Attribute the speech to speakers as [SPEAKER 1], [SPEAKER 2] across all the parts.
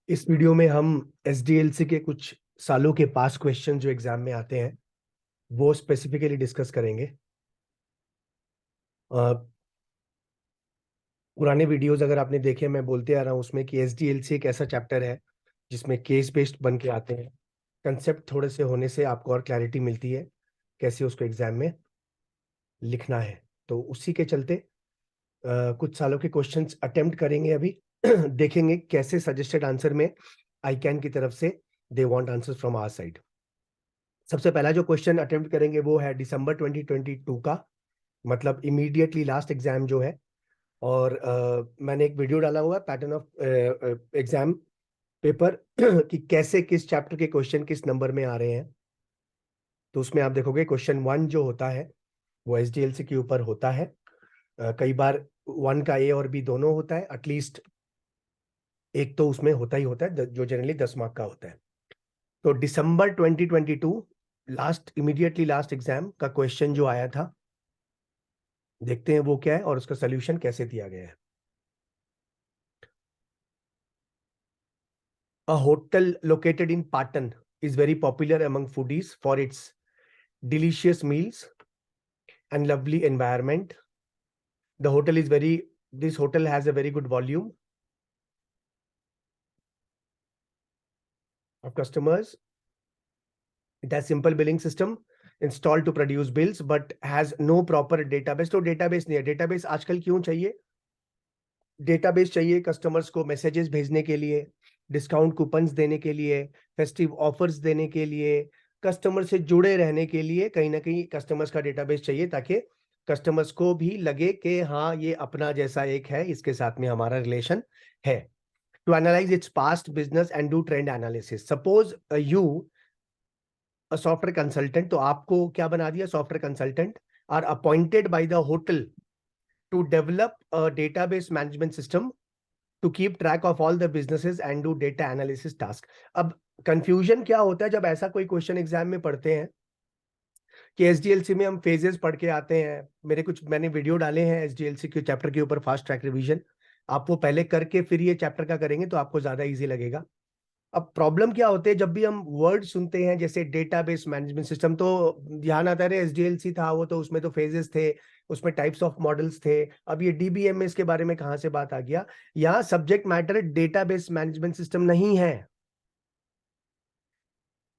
[SPEAKER 1] इस वीडियो में हम एसडीएलसी के कुछ सालों के पास क्वेश्चन जो एग्जाम में आते हैं वो स्पेसिफिकली डिस्कस करेंगे। पुराने वीडियोस अगर आपने देखे, मैं बोलते आ रहा हूँ उसमें कि एसडीएलसी एक ऐसा चैप्टर है जिसमें केस बेस्ड बन के आते हैं। कंसेप्ट थोड़े से होने से आपको और क्लैरिटी मिलती है कैसे उसको एग्जाम में लिखना है। तो उसी के चलते कुछ सालों के क्वेश्चंस अटेम्प्ट करेंगे अभी। देखेंगे कैसे सजेस्टेड आंसर में आई कैन की तरफ से they want answers from our side. सबसे पहला जो क्वेश्चन अटेम्प्ट करेंगे वो है दिसंबर 2022 का, मतलब इमीडिएटली लास्ट एग्जाम जो है। और मैंने एक वीडियो डाला हुआ है पैटर्न ऑफ एग्जाम पेपर कि कैसे किस चैप्टर के क्वेश्चन किस नंबर में आ रहे हैं। तो उसमें आप देखोगे क्वेश्चन 1 जो होता है वो एसडीएलसी के ऊपर होता है। कई बार 1 का ए और बी दोनों होता है, एटलीस्ट एक तो उसमें होता ही होता है जो जनरली 10 मार्क का होता है। तो दिसंबर 2022 लास्ट इमीडिएटली लास्ट एग्जाम का क्वेश्चन जो आया था, देखते हैं वो क्या है और उसका सोल्यूशन कैसे दिया गया है। A hotel located in Patan is very popular among foodies for its delicious meals and lovely environment. This hotel has a very good volume of customers. It has simple billing system installed to produce bills but has no proper database. तो database नहीं है। database आजकल क्यों चाहिए? Database चाहिए customers को messages भेजने के लिए, डिस्काउंट कूपन्स देने के लिए, फेस्टिव ऑफर्स देने के लिए, कस्टमर से जुड़े रहने के लिए कहीं ना कहीं कस्टमर्स का डेटाबेस चाहिए ताकि कस्टमर्स को भी लगे कि हाँ ये अपना जैसा एक है, इसके साथ में हमारा रिलेशन है। To analyze its past business and do trend analysis. Suppose you a software consultant, तो आपको क्या बना दिया, software consultant are appointed by the hotel to develop a database management system to keep track of all the businesses and do data analysis task। अब confusion क्या होता है जब ऐसा कोई क्वेश्चन एग्जाम में पढ़ते हैं कि एसडीएलसी में हम फेजेस पढ़ के आते हैं। मैंने वीडियो डाले हैं एसडीएलसी के चैप्टर के ऊपर, फास्ट ट्रैक रिवीजन। आप वो पहले करके फिर ये चैप्टर का करेंगे तो आपको ज्यादा इजी लगेगा। अब प्रॉब्लम क्या होते हैं जब भी हम वर्ड सुनते हैं जैसे डेटाबेस मैनेजमेंट सिस्टम, तो ध्यान आता है एसडीएलसी था वो, तो उसमें तो फेजेस थे, उसमें टाइप्स ऑफ मॉडल्स थे। अब ये डीबीएमएस के बारे में कहां से बात आ गया? यहाँ subject matter database management system नहीं है।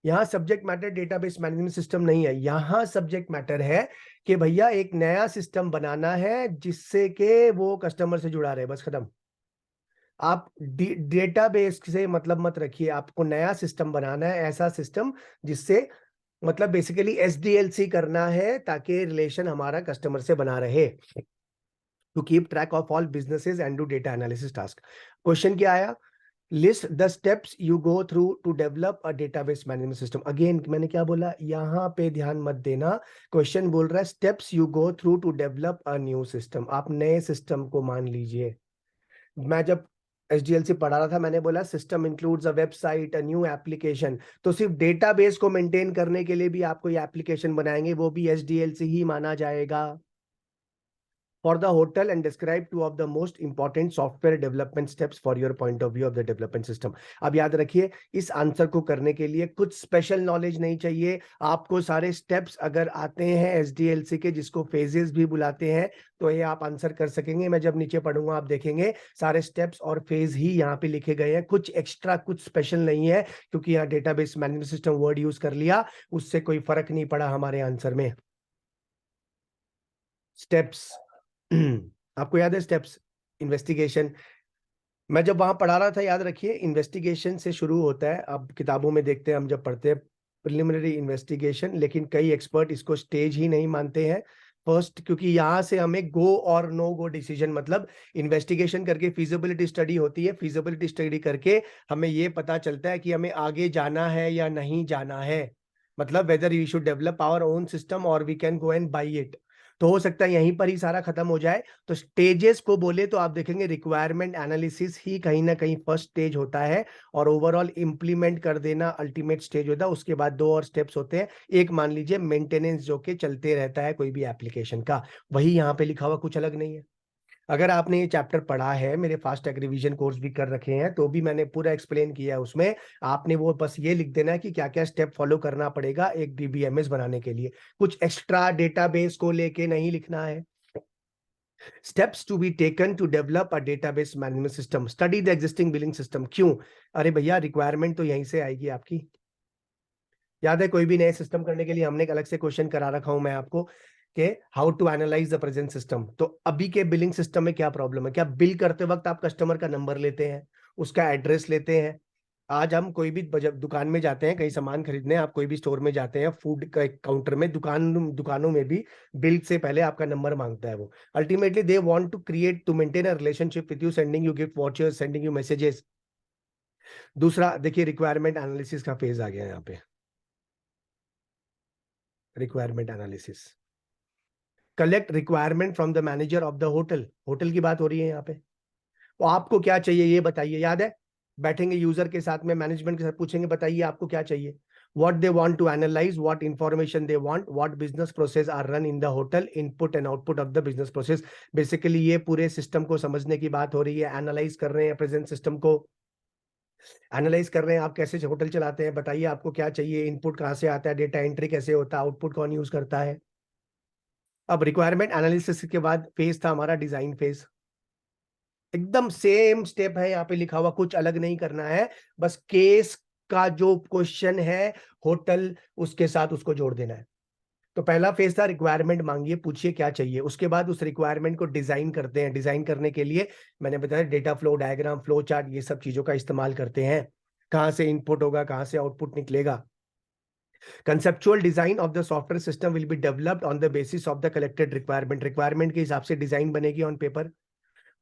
[SPEAKER 1] यहाँ subject matter database management system नहीं है। यहाँ सब्जेक्ट मैटर है कि भैया एक नया सिस्टम बनाना है जिससे कि वो कस्टमर से जुड़ा रहे, बस खत्म। आप डेटाबेस से मतलब मत रखिए, आपको नया सिस्टम बनाना है, ऐसा सिस्टम जिससे मतलब बेसिकली एसडीएलसी करना है ताकि रिलेशन हमारा कस्टमर से बना रहे। To keep track of all businesses and do data analysis task. Question क्या आया? List the steps you go through to develop a database management system. Again मैंने क्या बोला, यहां पे ध्यान मत देना। क्वेश्चन बोल रहा है steps you go through to develop a new system. आप नए सिस्टम को मान लीजिए। मैं जब एसडीएलसी पढ़ा रहा था मैंने बोला system includes a website, a new application. तो सिर्फ डेटाबेस को मेंटेन करने के लिए भी आप कोई एप्लीकेशन बनाएंगे, वो भी एसडीएलसी ही माना जाएगा। For the hotel and describe two of the most important software development steps for your point of view of the development system। अब याद रखिए इस आंसर को करने के लिए कुछ स्पेशल नॉलेज नहीं चाहिए आपको। सारे स्टेप्स अगर आते हैं एसडीएलसी के, जिसको फेजेस भी बुलाते हैं, तो ये आप आंसर कर सकेंगे। मैं जब नीचे पढ़ूंगा आप देखेंगे सारे स्टेप्स और फेज ही यहाँ पे लिखे गए हैं, कुछ एक्स्ट्रा कुछ स्पेशल नहीं है, क्योंकि यहाँ database management system word use कर लिया, उससे कोई फर्क नहीं पड़ा हमारे आंसर में। स्टेप्स आपको याद है स्टेप्स? इन्वेस्टिगेशन, मैं जब वहां पढ़ा रहा था याद रखिए इन्वेस्टिगेशन से शुरू होता है। अब किताबों में देखते हैं हम जब पढ़ते हैं प्रिलिमिनरी इन्वेस्टिगेशन, लेकिन कई एक्सपर्ट इसको स्टेज ही नहीं मानते हैं फर्स्ट, क्योंकि यहां से हमें गो और नो गो डिसीजन, मतलब इन्वेस्टिगेशन करके फिजिबिलिटी स्टडी होती है, फिजिबिलिटी स्टडी करके हमें ये पता चलता है कि हमें आगे जाना है या नहीं जाना है, मतलब whether we should develop our own system और we can go and buy it. तो हो सकता है यहीं पर ही सारा खत्म हो जाए। तो स्टेजेस को बोले तो आप देखेंगे रिक्वायरमेंट एनालिसिस ही कहीं ना कहीं फर्स्ट स्टेज होता है, और ओवरऑल इंप्लीमेंट कर देना अल्टीमेट स्टेज होता है। उसके बाद दो और स्टेप्स होते हैं, एक मान लीजिए मेंटेनेंस जो कि चलते रहता है कोई भी एप्लीकेशन का, वही यहाँ पे लिखा हुआ, कुछ अलग नहीं है। अगर आपने ये चैप्टर पढ़ा है, मेरे फास्ट ट्रैक रिवीजन कोर्स भी कर रखे हैं, तो भी मैंने पूरा एक्सप्लेन किया है उसमें। आपने वो बस ये लिख देना है कि क्या क्या स्टेप फॉलो करना पड़ेगा एक डीबीएमएस बनाने के लिए। कुछ एक्स्ट्रा डेटाबेस को लेके नहीं लिखना है। Steps to be taken to develop a database management system, study the existing billing system. क्यों? अरे भैया, रिक्वायरमेंट तो यहीं से आएगी आपकी। याद है, कोई भी नए सिस्टम करने के लिए हमने एक अलग से क्वेश्चन करा रखा हूं मैं आपको कि how to analyze the present system. तो अभी के बिलिंग सिस्टम में क्या प्रॉब्लम है? क्या बिल करते वक्त आप कस्टमर का नंबर लेते हैं, उसका एड्रेस लेते हैं? आज हम कोई भी दुकान में जाते हैं, कहीं सामान खरीदने, आप कोई भी स्टोर में जाते हैं, फूड का काउंटर में, दुकानों में भी बिल से पहले आपका नंबर मांगता है वो। Ultimately they want to maintain a relationship with you, sending you gift vouchers, sending you messages. दूसरा देखिए, रिक्वायरमेंट एनालिसिस का फेज आ गया यहाँ पे। Requirement analysis, collect requirement from the manager of the hotel. Hotel की बात हो रही है यहाँ पे। तो आपको क्या चाहिए ये बताइए। याद है, बैठेंगे यूजर के साथ में, मैनेजमेंट के साथ, पूछेंगे बताइए आपको क्या चाहिए। what they want to analyze, what information they want, what business process are run in the hotel, input and output of the business process। Basically ये पूरे सिस्टम को समझने की बात हो रही है। एनालाइज कर रहे हैं प्रेजेंट सिस्टम को, एनालाइज कर रहे हैं आप कैसे होटल चलाते हैं, बताइए आपको क्या चाहिए, इनपुट कहाँ से आता है, डेटा एंट्री कैसे होता है, आउटपुट कौन यूज करता है। अब रिक्वायरमेंट एनालिसिस के बाद फेज था हमारा डिजाइन फेज। एकदम सेम स्टेप है यहाँ पे लिखा हुआ, कुछ अलग नहीं करना है। बस केस का जो क्वेश्चन है होटल, उसके साथ उसको जोड़ देना है। तो पहला फेज था रिक्वायरमेंट मांगिए, पूछिए क्या चाहिए। उसके बाद उस रिक्वायरमेंट को डिजाइन करते हैं। डिजाइन करने के लिए मैंने बताया data flow diagram, flow chart, ये सब चीजों का इस्तेमाल करते हैं। कहां से इनपुट होगा, कहां से आउटपुट निकलेगा। Conceptual design of the software system will be developed on the basis of the collected requirement. Requirement के हिसाब से डिजाइन बनेगी on paper.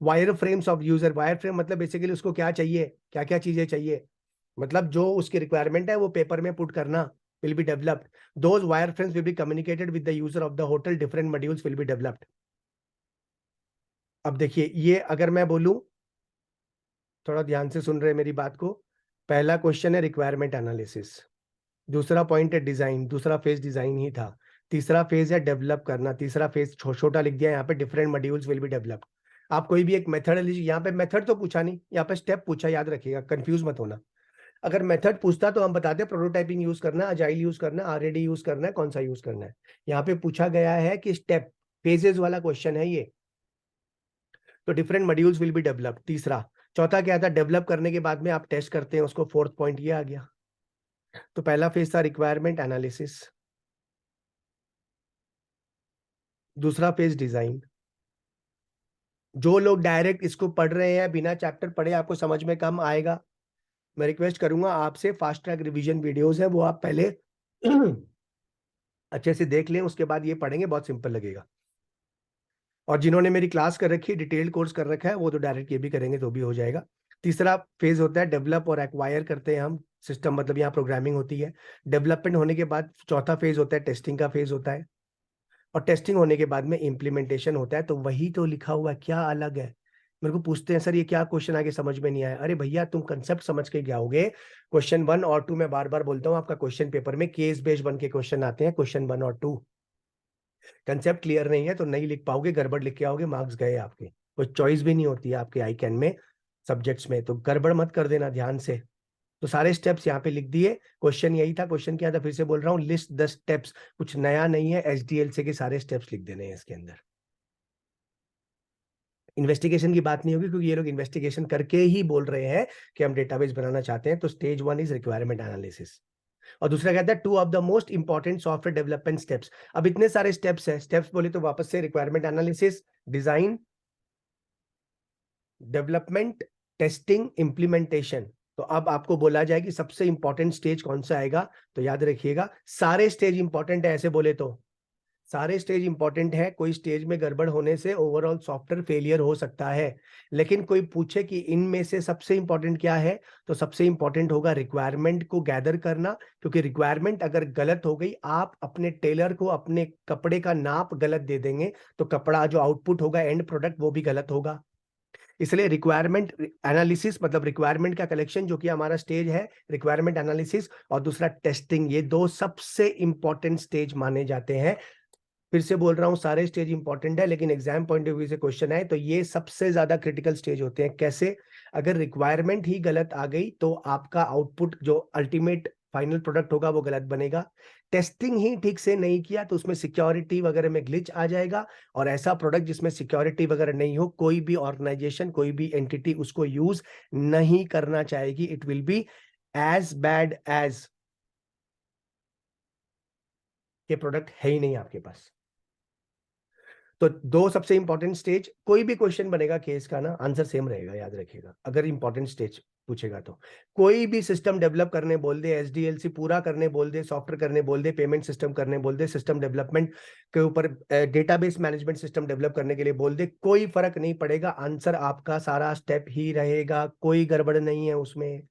[SPEAKER 1] Wire frames of user, wire frame मतलब बेसिकली उसको क्या चाहिए, क्या क्या चीजें चाहिए, मतलब जो उसकी रिक्वायरमेंट है वो पेपर में पुट करना will be developed. Those wire frames will be communicated with the user of the hotel, different modules will be developed. अब देखिए, ये अगर मैं बोलूं, थोड़ा ध्यान से सुन रहे मेरी बात को। पहला क्वेश्चन है रिक्वायरमेंट एनालिसिस, दूसरा पॉइंट है डिजाइन, दूसरा फेज डिजाइन ही था, तीसरा फेज है डेवलप करना, तीसरा फेज छोटा लिख दिया यहाँ पे, different modules will be developed. आप कोई भी एक मेथड लीजिए, यहाँ पे मेथड तो पूछा नहीं, यहाँ पे स्टेप पूछा, याद रखिएगा, कंफ्यूज मत होना। अगर मेथड पूछता तो हम बताते प्रोटोटाइपिंग यूज करना, अजाइल यूज करना, आरएडी यूज करना है, कौन सा यूज करना है। यहाँ पे पूछा गया है कि स्टेप, फेजेस वाला क्वेश्चन है ये, तो different modules will be developed. तीसरा, चौथा क्या था, डेवलप करने के बाद में आप टेस्ट करते हैं उसको, फोर्थ पॉइंट ये आ गया। तो पहला फेज था रिक्वायरमेंट एनालिसिस, दूसरा फेज डिजाइन। जो लोग डायरेक्ट इसको पढ़ रहे हैं बिना चैप्टर पढ़े, आपको समझ में कम आएगा, मैं रिक्वेस्ट करूंगा आपसे, फास्ट ट्रैक रिवीजन वीडियोस है वो आप पहले अच्छे से देख लें, उसके बाद ये पढ़ेंगे, बहुत सिंपल लगेगा। और जिन्होंने मेरी क्लास कर रखी है, डिटेल्ड कोर्स कर रखा है, वो तो डायरेक्ट ये भी करेंगे तो भी हो जाएगा। तीसरा फेज होता है डेवलप और एक्वायर करते हैं हम सिस्टम, मतलब यहाँ प्रोग्रामिंग होती है। डेवलपमेंट होने के बाद चौथा फेज होता है टेस्टिंग का फेज होता है, और टेस्टिंग होने के बाद में इम्प्लीमेंटेशन होता है। तो वही तो लिखा हुआ है, क्या अलग है? मेरे को पूछते हैं सर ये क्या क्वेश्चन आगे समझ में नहीं आया। अरे भैया, तुम कंसेप्ट समझ के जाओगे। क्वेश्चन 1 और 2 मैं बार बार बोलता हूँ, आपका क्वेश्चन पेपर में केस बेस्ड बन के क्वेश्चन आते हैं, क्वेश्चन 1 और 2। कंसेप्ट क्लियर नहीं है तो नहीं लिख पाओगे, गड़बड़ लिख के आओगे, मार्क्स गए आपके। कोई चॉइस भी नहीं होती है आपके आई कैन में सब्जेक्ट्स में, तो गड़बड़ मत कर देना ध्यान से। तो सारे स्टेप्स यहाँ पे लिख दिए। क्वेश्चन यही था, क्वेश्चन क्या था फिर से बोल रहा हूँ, लिस्ट द स्टेप्स। कुछ नया नहीं है, एचडीएलसी के सारे स्टेप्स लिख देने हैं इसके अंदर। इन्वेस्टिगेशन की बात नहीं होगी, क्योंकि ये लोग इन्वेस्टिगेशन करके ही बोल रहे हैं कि हम डेटाबेस बनाना चाहते हैं। तो स्टेज 1 इज रिक्वायरमेंट एनालिसिस, और दूसरा कहता है 2 of the most important software development steps. अब इतने सारे स्टेप्स हैं, स्टेप्स बोले तो वापस से requirement analysis, design, development, testing, implementation. तो अब आपको बोला जाए कि सबसे इंपॉर्टेंट स्टेज कौन सा आएगा, तो याद रखिएगा सारे स्टेज इंपॉर्टेंट है, ऐसे बोले तो सारे स्टेज इंपॉर्टेंट है। कोई स्टेज में गड़बड़ होने से ओवरऑल सॉफ्टवेयर फेलियर हो सकता है। लेकिन कोई पूछे कि इनमें से सबसे इंपॉर्टेंट क्या है, तो सबसे इंपॉर्टेंट होगा रिक्वायरमेंट को गैदर करना। क्योंकि रिक्वायरमेंट अगर गलत हो गई, आप अपने टेलर को अपने कपड़े का नाप गलत दे देंगे, तो कपड़ा जो आउटपुट होगा, एंड प्रोडक्ट, वो भी गलत होगा। इसलिए रिक्वायरमेंट एनालिसिस मतलब रिक्वायरमेंट का कलेक्शन, जो कि हमारा स्टेज है रिक्वायरमेंट एनालिसिस, और दूसरा टेस्टिंग, ये दो सबसे इंपॉर्टेंट स्टेज माने जाते हैं फिर से बोल रहा हूँ, सारे स्टेज इंपॉर्टेंट है, लेकिन एग्जाम पॉइंट ऑफ व्यू से क्वेश्चन आए तो ये सबसे ज्यादा क्रिटिकल स्टेज होते हैं। कैसे? अगर रिक्वायरमेंट ही गलत आ गई तो आपका आउटपुट जो अल्टीमेट फाइनल प्रोडक्ट होगा वो गलत बनेगा। टेस्टिंग ही ठीक से नहीं किया तो उसमें सिक्योरिटी वगैरह में ग्लिच आ जाएगा, और ऐसा प्रोडक्ट जिसमें सिक्योरिटी वगैरह नहीं हो, कोई भी ऑर्गेनाइजेशन, कोई भी एंटिटी उसको यूज नहीं करना चाहेगी। It will be as bad as ये प्रोडक्ट है ही नहीं आपके पास। तो दो सबसे इंपॉर्टेंट स्टेज, कोई भी क्वेश्चन बनेगा केस का ना, आंसर सेम रहेगा, याद रखिएगा। अगर इंपॉर्टेंट स्टेज पूछेगा तो कोई भी सिस्टम डेवलप करने बोल दे, एसडीएलसी पूरा करने बोल दे, सॉफ्टवेयर करने बोल दे, पेमेंट सिस्टम करने बोल दे, सिस्टम डेवलपमेंट के ऊपर डेटाबेस मैनेजमेंट सिस्टम डेवलप करने के लिए बोल दे, कोई फर्क नहीं पड़ेगा, आंसर आपका सारा स्टेप ही रहेगा, कोई गड़बड़ नहीं है उसमें।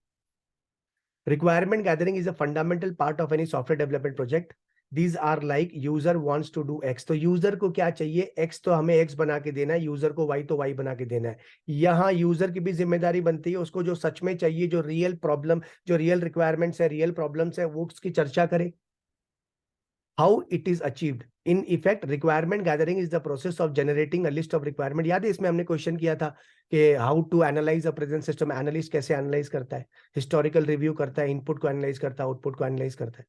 [SPEAKER 1] Requirement gathering is a fundamental part of any software development project. These are like user wants to do X. तो यूजर को क्या चाहिए? X तो हमें X बना के देना है, यूजर को Y तो Y बना के देना है। यहाँ यूजर की भी जिम्मेदारी बनती है, उसको जो सच में चाहिए, जो रियल प्रॉब्लम, जो रियल रिक्वायरमेंट्स है, रियल प्रॉब्लम्स है, वो उसकी चर्चा करे। How it is achieved? In effect requirement gathering is the process of generating a list of requirement. याद है इसमें हमने क्वेश्चन किया था कि how to analyze a present system. Analyst कैसे एनालाइज करता है? हिस्टोरिकल रिव्यू करता है, इनपुट को एनालाइज करता है, आउटपुट को एनालाइज करता है।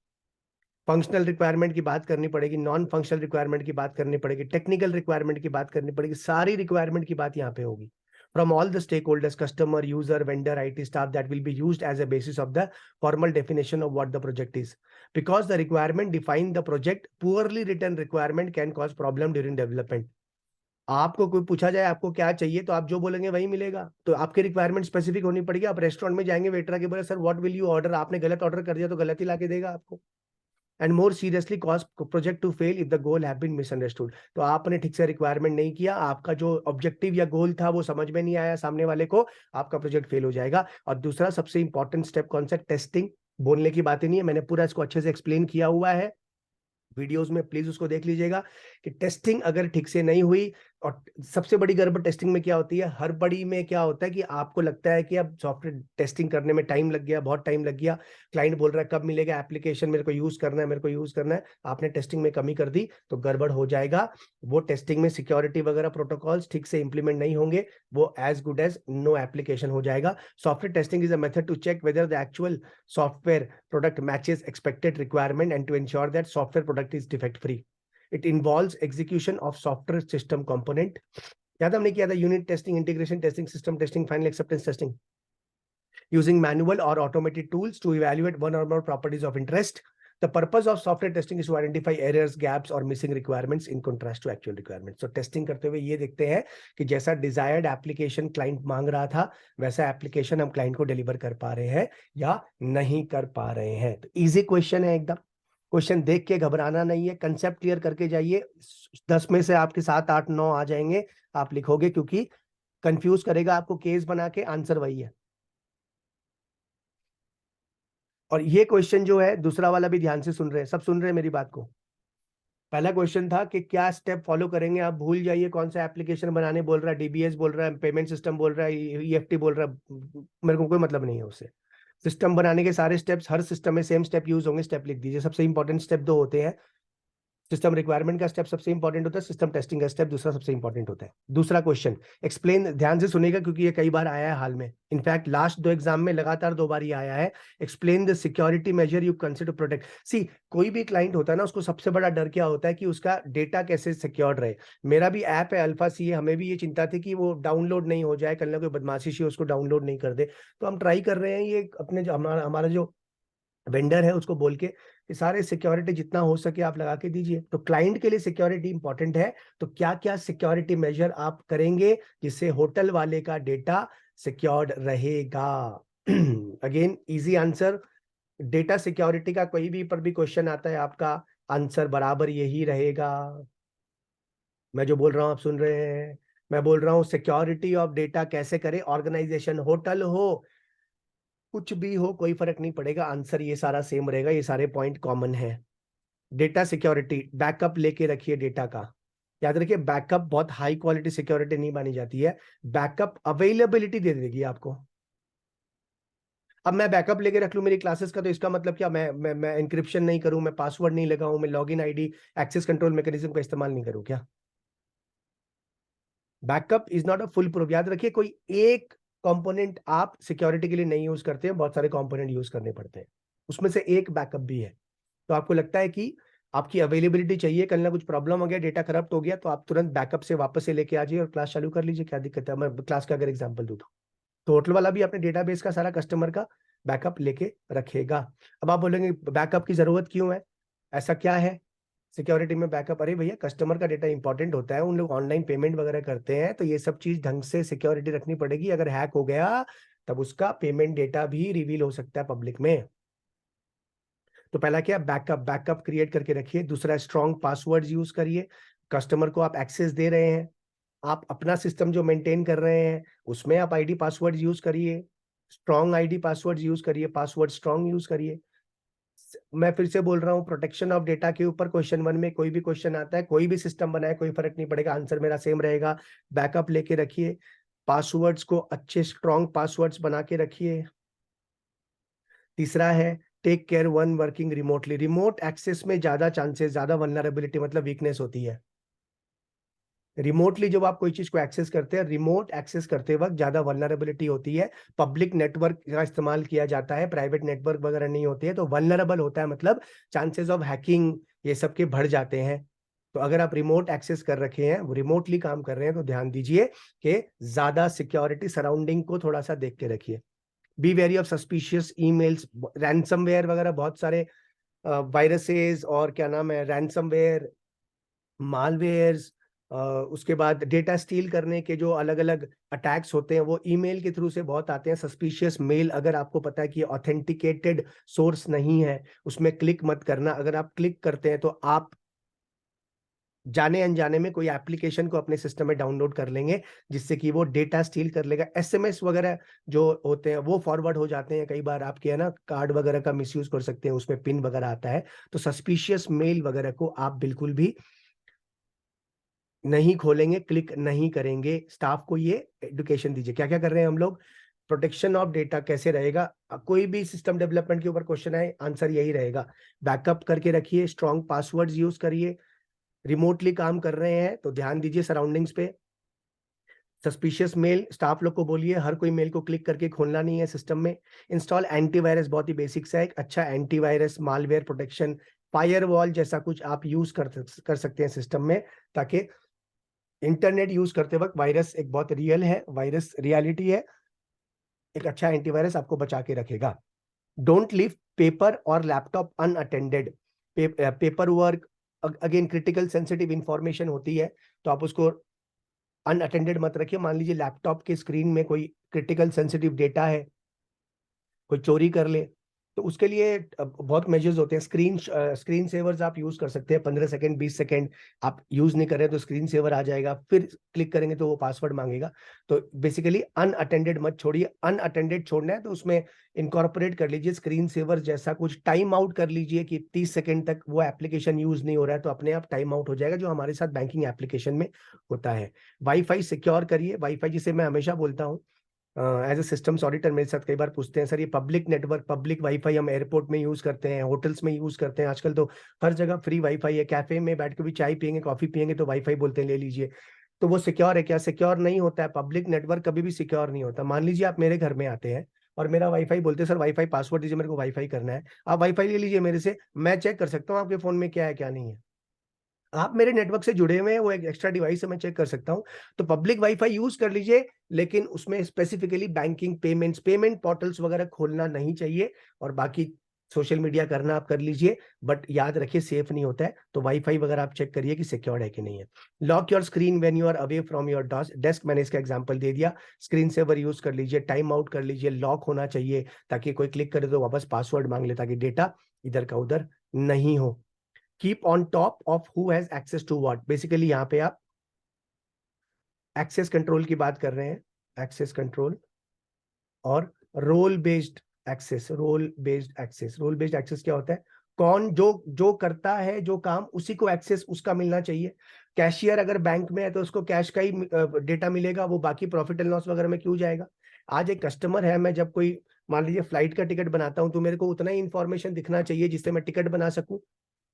[SPEAKER 1] फंक्शनल रिक्वायरमेंट की बात करनी पड़ेगी, नॉन फंक्शनल रिक्वायरमेंट की बात करनी पड़ेगी, टेक्निकल रिक्वायरमेंट की बात करनी पड़ेगी, सारी रिक्वायरमेंट की बात यहाँ पे होगी from all the stakeholders, customer, user, vendor, IT staff, that will be used as a basis of the formal definition of what the project is. Because the requirement define the project, poorly written requirement can cause problem during development. आपको कोई पूछा जाए आपको क्या चाहिए तो आप जो बोलेंगे वही मिलेगा, तो आपकी रिक्वायरमेंट स्पेसिफिक होनी पड़ेगी। आप रेस्टोरेंट में जाएंगे, वेटर आके बोले sir what will you order, आपने गलत ऑर्डर कर दिया तो गलत ही लाके देगा आपको। And more seriously cause project to fail if the goal have been misunderstood. तो आपने ठीक से रिक्वायरमेंट नहीं किया, आपका जो ऑब्जेक्टिव या गोल था वो समझ में नहीं आया सामने वाले को, आपका प्रोजेक्ट फेल हो जाएगा। और दूसरा सबसे इंपॉर्टेंट स्टेप कौन सा? टेस्टिंग। बोलने की बात ही नहीं है, मैंने पूरा इसको अच्छे से एक्सप्लेन किया हुआ है वीडियोस में, प्लीज उसको देख लीजिएगा कि टेस्टिंग अगर ठीक से नहीं हुई। और सबसे बड़ी गड़बड़ टेस्टिंग में क्या होती है? हर बड़ी में क्या होता है कि आपको लगता है कि अब सॉफ्टवेयर टेस्टिंग करने में टाइम लग गया, बहुत टाइम लग गया, क्लाइंट बोल रहा है कब मिलेगा एप्लीकेशन, मेरे को यूज करना है, मेरे को यूज करना है। आपने टेस्टिंग में कमी कर दी तो गड़बड़ हो जाएगा। वो टेस्टिंग में सिक्योरिटी वगैरह प्रोटोकॉल्स ठीक से इंप्लीमेंट नहीं होंगे, वो as good as no application हो जाएगा। Software testing is a method to check whether the actual software product matches expected requirement and to ensure that software product is defect free. It involves execution of software system component. याद हमने किया था unit testing, integration testing, system testing, final acceptance testing, using manual or automated tools to evaluate one or more properties of interest. The purpose of software testing is to identify errors, gaps or missing requirements in contrast to actual requirements. So testing करते हुए ये देखते हैं कि जैसा desired application client मांग रहा था वैसा application हम client को deliver कर पा रहे हैं या नहीं कर पा रहे हैं। तो easy question है एकदम, क्वेश्चन देख के घबराना नहीं है, कंसेप्ट क्लियर करके जाइए। 10 में से आपके 7, 8, 9 आ जाएंगे, आप लिखोगे, क्योंकि कंफ्यूज करेगा आपको केस बना के, आंसर वही है। और ये क्वेश्चन जो है दूसरा वाला भी ध्यान से सुन रहे हैं, सब सुन रहे हैं मेरी बात को। पहला क्वेश्चन था कि क्या स्टेप फॉलो करेंगे, आप भूल जाइए कौन सा एप्लीकेशन बनाने बोल रहा है, डीबीएस बोल रहा है, पेमेंट सिस्टम बोल रहा है, ईएफटी बोल रहा है, मेरे को कोई मतलब नहीं है उससे। सिस्टम बनाने के सारे स्टेप्स, हर सिस्टम में सेम स्टेप यूज होंगे, स्टेप लिख दीजिए। सबसे इंपॉर्टेंट स्टेप दो होते हैं, सिस्टम रिक्वायरमेंट का स्टेप सबसे इंपॉर्टेंट होता है, सिस्टम टेस्टिंग का स्टेप दूसरा सबसे इंपॉर्टेंट होता है। दूसरा क्वेश्चन एक्सप्लेन, ध्यान से सुनेगा क्योंकि ये कई बार आया है हाल में, इनफैक्ट लास्ट 2 एग्जाम में लगातार 2 बार ये आया है। Explain the security measure you consider protect. See, कोई भी क्लाइंट होता है ना, उसको सबसे बड़ा डर क्या होता है कि उसका डेटा कैसे सिक्योर रहे। मेरा भी ऐप है अल्फा सी, हमें भी ये चिंता थी कि वो डाउनलोड नहीं हो जाए, कल ना कोई बदमाशी उसको डाउनलोड नहीं कर दे। तो हम ट्राई कर रहे हैं ये अपने जो हमारा जो वेंडर है उसको बोल के कि सारे सिक्योरिटी जितना हो सके आप लगा के दीजिए। तो क्लाइंट के लिए सिक्योरिटी इंपॉर्टेंट है, तो क्या क्या सिक्योरिटी मेजर आप करेंगे जिससे होटल वाले का डेटा सिक्योर्ड रहेगा? Again easy answer, data security का कोई भी पर भी क्वेश्चन आता है आपका आंसर बराबर यही रहेगा। मैं जो बोल रहा हूं आप सुन रहे हैं, मैं बोल रहा हूं सिक्योरिटी ऑफ डेटा कैसे करें, ऑर्गेनाइजेशन होटल हो कुछ भी हो कोई फर्क नहीं पड़ेगा, आंसर ये सारा सेम रहेगा, ये सारे पॉइंट कॉमन है। डेटा सिक्योरिटी, बैकअप लेके रखिए डेटा का, याद रखिए बैकअप बहुत हाई क्वालिटी सिक्योरिटी नहीं मानी जाती है, बैकअप अवेलेबिलिटी दे देगी आपको। अब मैं बैकअप लेके रख लूं मेरी क्लासेस का, तो इसका मतलब क्या, मैं एंक्रिप्शन नहीं करूं, मैं पासवर्ड नहीं लगाऊं, मैं login ID access control mechanism का इस्तेमाल नहीं करूं क्या? Backup is not a full proof. याद रखिए, कोई एक कंपोनेंट आप सिक्योरिटी के लिए नहीं यूज करते हैं, बहुत सारे कंपोनेंट यूज करने पड़ते हैं, उसमें से एक बैकअप भी है। तो आपको लगता है कि आपकी अवेलेबिलिटी चाहिए, कल ना कुछ प्रॉब्लम हो गया, डेटा करप्ट हो गया, तो आप तुरंत बैकअप से वापस से लेके आ जाइए और क्लास चालू कर लीजिए, क्या दिक्कत है? मैं क्लास का अगर एग्जांपल दूं तो होटल वाला भी अपने डेटाबेस का सारा कस्टमर का बैकअप लेके रखेगा। अब आप बोलेंगे बैकअप की जरूरत क्यों है, ऐसा क्या है सिक्योरिटी में बैकअप? अरे भैया, कस्टमर का डेटा इंपॉर्टेंट होता है, उन लोग ऑनलाइन पेमेंट वगैरह करते हैं, तो ये सब चीज ढंग से सिक्योरिटी रखनी पड़ेगी। अगर हैक हो गया तब उसका पेमेंट डेटा भी रिवील हो सकता है पब्लिक में। तो पहला क्या, बैकअप, बैकअप क्रिएट करके रखिए। दूसरा, स्ट्रॉन्ग पासवर्ड यूज करिए। कस्टमर को आप एक्सेस दे रहे हैं, आप अपना सिस्टम जो मेंटेन कर रहे हैं उसमें आप आईडी पासवर्ड यूज करिए, स्ट्रॉन्ग आईडी पासवर्ड यूज करिए, पासवर्ड स्ट्रॉन्ग यूज करिए। मैं फिर से बोल रहा हूँ, प्रोटेक्शन ऑफ डेटा के ऊपर क्वेश्चन 1 में कोई भी क्वेश्चन आता है, कोई भी सिस्टम बनाए, कोई फर्क नहीं पड़ेगा, आंसर मेरा सेम रहेगा। बैकअप लेके रखिए, पासवर्ड्स को अच्छे स्ट्रॉन्ग पासवर्ड्स बना के रखिए। तीसरा है, take care one working remotely. Remote access में ज्यादा चांसेस, ज्यादा वल्नरेबिलिटी मतलब वीकनेस होती है। रिमोटली जब आप कोई चीज को एक्सेस करते हैं, रिमोट एक्सेस करते वक्त ज्यादा वल्नरेबिलिटी होती है। पब्लिक नेटवर्क का इस्तेमाल किया जाता है, प्राइवेट नेटवर्क वगैरह नहीं होते हैं, तो वल्नरेबल होता है, मतलब चांसेस ऑफ हैकिंग ये सब के बढ़ जाते हैं। तो अगर आप रिमोट एक्सेस कर रखे हैं, रिमोटली काम कर रहे हैं, तो ध्यान दीजिए कि ज्यादा सिक्योरिटी सराउंडिंग को थोड़ा सा देख के रखिए। Be very of suspicious emails, ransomware वगैरह, बहुत सारे वायरसेस और क्या नाम है, रैंसमवेयर, मालवेयर्स, उसके बाद डेटा स्टील करने के जो अलग अलग अटैक्स होते हैं वो ईमेल के थ्रू से बहुत आते हैं। सस्पिशियस मेल, अगर आपको पता है कि ऑथेंटिकेटेड सोर्स नहीं है, उसमें क्लिक मत करना। अगर आप क्लिक करते हैं तो आप जाने अनजाने में कोई एप्लीकेशन को अपने सिस्टम में डाउनलोड कर लेंगे, जिससे कि वो डेटा स्टील कर लेगा। एसएमएस वगैरह जो होते हैं वो फॉरवर्ड हो जाते हैं, कई बार आपके है ना, कार्ड वगैरह का मिसयूज कर सकते हैं, उसमें पिन वगैरह आता है। तो सस्पिशियस मेल वगैरह को आप बिल्कुल भी नहीं खोलेंगे, क्लिक नहीं करेंगे। स्टाफ को ये एडुकेशन दीजिए। क्या क्या कर रहे हैं हम लोग, प्रोटेक्शन ऑफ डेटा कैसे रहेगा। कोई भी सिस्टम डेवलपमेंट के ऊपर क्वेश्चन आए, आंसर यही रहेगा, बैकअप करके रखिए, स्ट्रॉन्ग पासवर्ड्स यूज करिए। रिमोटली काम कर रहे हैं तो ध्यान दीजिए सराउंडिंग्स पे। सस्पिशियस मेल, स्टाफ लोग को बोलिए हर कोई मेल को क्लिक करके खोलना नहीं है सिस्टम में। इंस्टॉल एंटीवायरस, बहुत ही बेसिक सा एक अच्छा एंटीवायरस, मालवेयर प्रोटेक्शन, फायरवॉल जैसा कुछ आप यूज कर सकते हैं सिस्टम में, ताकि इंटरनेट यूज करते वक्त वायरस एक बहुत रियल है, वायरस रियलिटी है, एक अच्छा एंटीवायरस आपको बचा के रखेगा। डोंट लीव पेपर और laptop unattended. Paper work, again critical sensitive information होती है, तो आप उसको अनअटेंडेड मत रखिए। मान लीजिए लैपटॉप के स्क्रीन में कोई क्रिटिकल सेंसिटिव डेटा है, कोई चोरी कर ले, तो उसके लिए बहुत मेजर्स होते हैं। स्क्रीन सेवर्स आप यूज कर सकते हैं, 15 सेकंड 20 सेकंड आप यूज नहीं कर रहे तो स्क्रीन सेवर आ जाएगा, फिर क्लिक करेंगे तो वो पासवर्ड मांगेगा। तो बेसिकली अनअटेंडेड मत छोड़िए। अनअटेंडेड छोड़ना है तो उसमें इनकॉर्पोरेट कर लीजिए स्क्रीन सेवर जैसा कुछ, टाइम आउट कर लीजिए कि 30 सेकंड तक वो एप्लीकेशन यूज नहीं हो रहा है, तो अपने आप टाइम आउट हो जाएगा, जो हमारे साथ बैंकिंग एप्लीकेशन में होता है। वाईफाई सिक्योर करिए। वाईफाई जिसे मैं हमेशा बोलता हूँ, एज ए सिस्टम्स ऑडिटर मेरे साथ कई बार पूछते हैं, सर ये पब्लिक नेटवर्क, पब्लिक वाईफाई हम एयरपोर्ट में यूज करते हैं, होटल्स में यूज करते हैं, आजकल तो हर जगह फ्री वाईफाई है, कैफे में बैठ के भी चाय पियेंगे, कॉफी पियेंगे तो वाईफाई बोलते हैं ले लीजिए। तो वो सिक्योर है क्या? सिक्योर नहीं होता है। पब्लिक नेटवर्क कभी भी सिक्योर नहीं होता। मान लीजिए आप मेरे घर में आते हैं और मेरा वाईफाई बोलते हैं, सर वाईफाई पासवर्ड दीजिए, मेरे को वाईफाई करना है। आप वाईफाई ले लीजिए मेरे से, मैं चेक कर सकता हूँ आपके फोन में क्या है क्या नहीं है। आप मेरे नेटवर्क से जुड़े हुए हैं, वो एक एक्स्ट्रा डिवाइस है, मैं चेक कर सकता हूं। तो पब्लिक वाईफाई यूज कर लीजिए, लेकिन उसमें specifically banking, payments, payment portals वगैरह खोलना नहीं चाहिए। और बाकी सोशल मीडिया करना आप कर लीजिए, बट याद रखिए सेफ नहीं होता है। तो वाईफाई वगैरह आप चेक करिए कि सिक्योर्ड है कि नहीं है। Lock your screen when you are away from your desk, मैंने इसका एग्जांपल दे दिया। स्क्रीन सेवर यूज कर लीजिए, टाइम आउट कर लीजिए, लॉक होना चाहिए, ताकि कोई क्लिक करे तो वापस पासवर्ड मांग ले, ताकि डेटा इधर का उधर नहीं हो। Keep on top of who has access to what, basically यहाँ पे आप एक्सेस कंट्रोल की बात कर रहे हैं, एक्सेस कंट्रोल और role based access. Role based access, role based access क्या होता है? कौन जो जो करता है जो काम, उसी को एक्सेस उसका मिलना चाहिए। कैशियर अगर बैंक में है तो उसको कैश का ही डेटा मिलेगा, वो बाकी प्रॉफिट एंड लॉस वगैरह में क्यों जाएगा? आज एक कस्टमर है, मैं जब कोई मान लीजिए फ्लाइट का टिकट बनाता हूँ तो मेरे को उतना ही इन्फॉर्मेशन दिखना चाहिए जिससे मैं टिकट बना सकूं।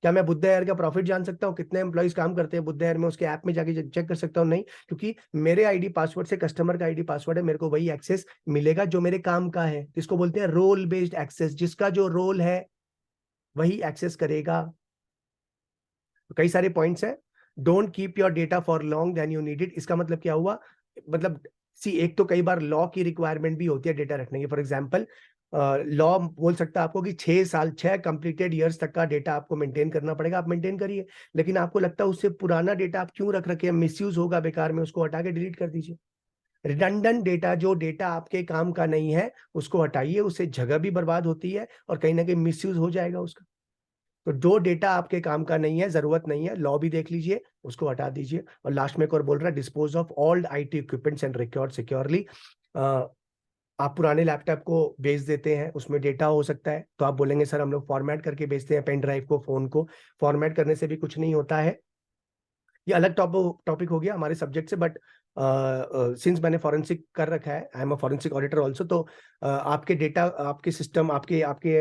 [SPEAKER 1] क्या मैं बुद्धा एयर का प्रॉफिट जान सकता हूँ, कितने एम्प्लॉइज काम करते हैं बुद्धा एयर में, उसके ऐप में जाके चेक कर सकता हूँ? नहीं, क्योंकि मेरे आईडी पासवर्ड से कस्टमर का आईडी पासवर्ड है, मेरे को वही एक्सेस मिलेगा जो मेरे काम का है, जिसको बोलते हैं रोल बेस्ड एक्सेस। जिसका जो रोल है वही एक्सेस करेगा। तो कई सारे पॉइंट्स हैं। Don't keep your data for long then you need it. इसका मतलब क्या हुआ? मतलब सी, एक तो कई बार लॉ की रिक्वायरमेंट भी होती है डेटा रखने की। फॉर एग्जाम्पल लॉ बोल सकता है आपको कि 6 साल, 6 कंप्लीटेड ईयर्स तक का डेटा आपको मेंटेन करना पड़ेगा, आप मेंटेन करिए। लेकिन आपको लगता है उससे पुराना डेटा आप क्यों रख रखे हैं, मिसयूज होगा बेकार में, उसको हटा के डिलीट कर दीजिए। रिडंडेंट डेटा, जो डेटा आपके काम का नहीं है, उसको हटाइए, उससे जगह भी बर्बाद होती है और कहीं ना कहीं मिसयूज हो जाएगा उसका। तो जो डेटा आपके काम का नहीं है, जरूरत नहीं है, लॉ भी देख लीजिए, उसको हटा दीजिए। और लास्ट में एक और बोल रहा है, dispose of all IT equipments and record securely. आप पुराने लैपटॉप को बेच देते हैं, उसमें डेटा हो सकता है, तो आप बोलेंगे सर हम लोग फॉर्मेट करके बेचते हैं पेन ड्राइव को, फोन को। फॉर्मेट करने से भी कुछ नहीं होता है। ये अलग टॉपिक हो गया हमारे सब्जेक्ट से, बट सिंस मैंने फॉरेंसिक कर रखा है, I am a forensic auditor also, तो आपके डेटा, आपके सिस्टम, आपके आपके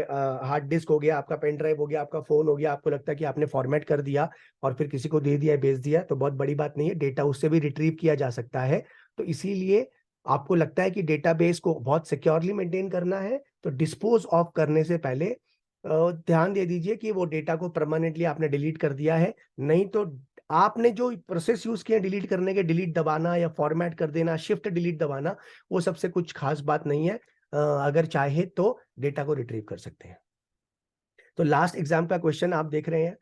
[SPEAKER 1] हार्ड डिस्क हो गया, आपका पेन ड्राइव हो गया, आपका फोन हो गया, आपको लगता है कि आपने फॉर्मेट कर दिया और फिर किसी को दे दिया, बेच दिया, तो बहुत बड़ी बात नहीं है, डेटा उससे भी रिट्रीव किया जा सकता है। तो इसीलिए आपको लगता है कि डेटाबेस को बहुत सिक्योरली मेंटेन करना है, तो डिस्पोज ऑफ करने से पहले ध्यान दे दीजिए कि वो डेटा को परमानेंटली आपने डिलीट कर दिया है। नहीं तो आपने जो प्रोसेस यूज किए डिलीट करने के, डिलीट दबाना या फॉर्मेट कर देना, शिफ्ट डिलीट दबाना, वो सबसे कुछ खास बात नहीं है। अगर चाहे तो डेटा को रिट्रीव कर सकते हैं। तो लास्ट एग्जाम का क्वेश्चन आप देख रहे हैं।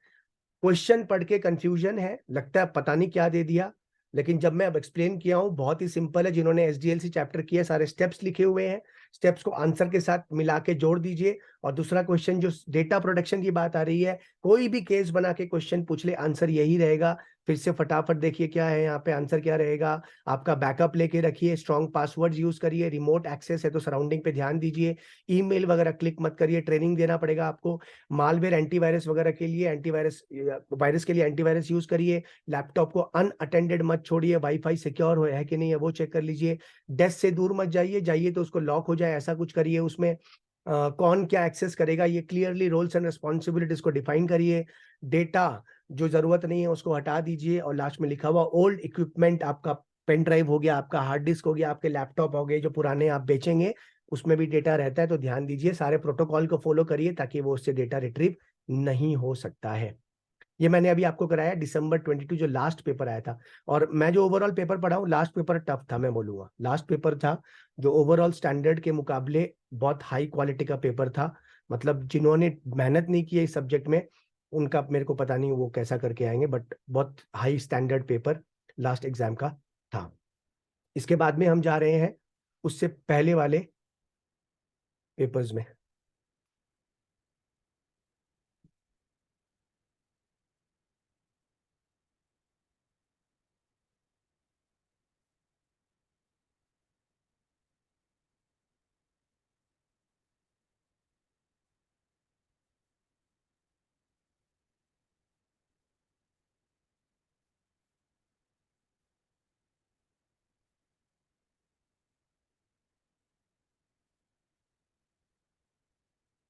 [SPEAKER 1] क्वेश्चन पढ़ के कंफ्यूजन है, लगता है पता नहीं क्या दे दिया, लेकिन जब मैं अब एक्सप्लेन किया हूं, बहुत ही सिंपल है। जिन्होंने एसडीएलसी चैप्टर किया, सारे स्टेप्स लिखे हुए हैं, स्टेप्स को आंसर के साथ मिला के जोड़ दीजिए। और दूसरा क्वेश्चन जो डेटा प्रोटेक्शन की बात आ रही है, कोई भी केस बना के क्वेश्चन पूछ ले, आंसर यही रहेगा। फिर से फटाफट देखिए क्या है यहाँ पे, आंसर क्या रहेगा। आपका बैकअप लेके रखिए, स्ट्रॉन्ग पासवर्ड यूज करिए, रिमोट एक्सेस है तो सराउंडिंग पे ध्यान दीजिए, ईमेल वगैरह क्लिक मत करिए, ट्रेनिंग देना पड़ेगा आपको। मालवेयर एंटीवायरस वगैरह के लिए एंटीवायरस, वायरस के लिए एंटीवायरस यूज करिए। लैपटॉप को अनअटेंडेड मत छोड़िए, वाईफाई सिक्योर है कि नहीं है वो चेक कर लीजिए। डेस्क से दूर मत जाइए, जाइए तो उसको लॉक हो जाए, ऐसा कुछ करिए। उसमें कौन क्या एक्सेस करेगा, ये क्लियरली रोल्स एंड रिस्पॉन्सिबिलिटीज को डिफाइन करिए। डेटा जो जरूरत नहीं है उसको हटा दीजिए। और लास्ट में लिखा हुआ ओल्ड इक्विपमेंट, आपका पेन ड्राइव हो गया, आपका हार्ड डिस्क हो गया, आपके लैपटॉप हो गए जो पुराने आप बेचेंगे, उसमें भी डेटा रहता है, तो ध्यान दीजिए, सारे प्रोटोकॉल को फॉलो करिए ताकि वो उससे डेटा रिट्रीव नहीं हो सकता है। ये मैंने अभी आपको कराया दिसंबर 22 जो लास्ट पेपर आया था। और मैं जो ओवरऑल पेपर पढ़ा हूँ, लास्ट पेपर टफ था, मैं बोलूंगा लास्ट पेपर था जो ओवरऑल स्टैंडर्ड के मुकाबले बहुत हाई क्वालिटी का पेपर था। मतलब जिन्होंने मेहनत नहीं की है इस सब्जेक्ट में, उनका मेरे को पता नहीं वो कैसा करके आएंगे, बट बहुत high standard paper last exam का था। इसके बाद में हम जा रहे हैं उससे पहले वाले पेपर्स में।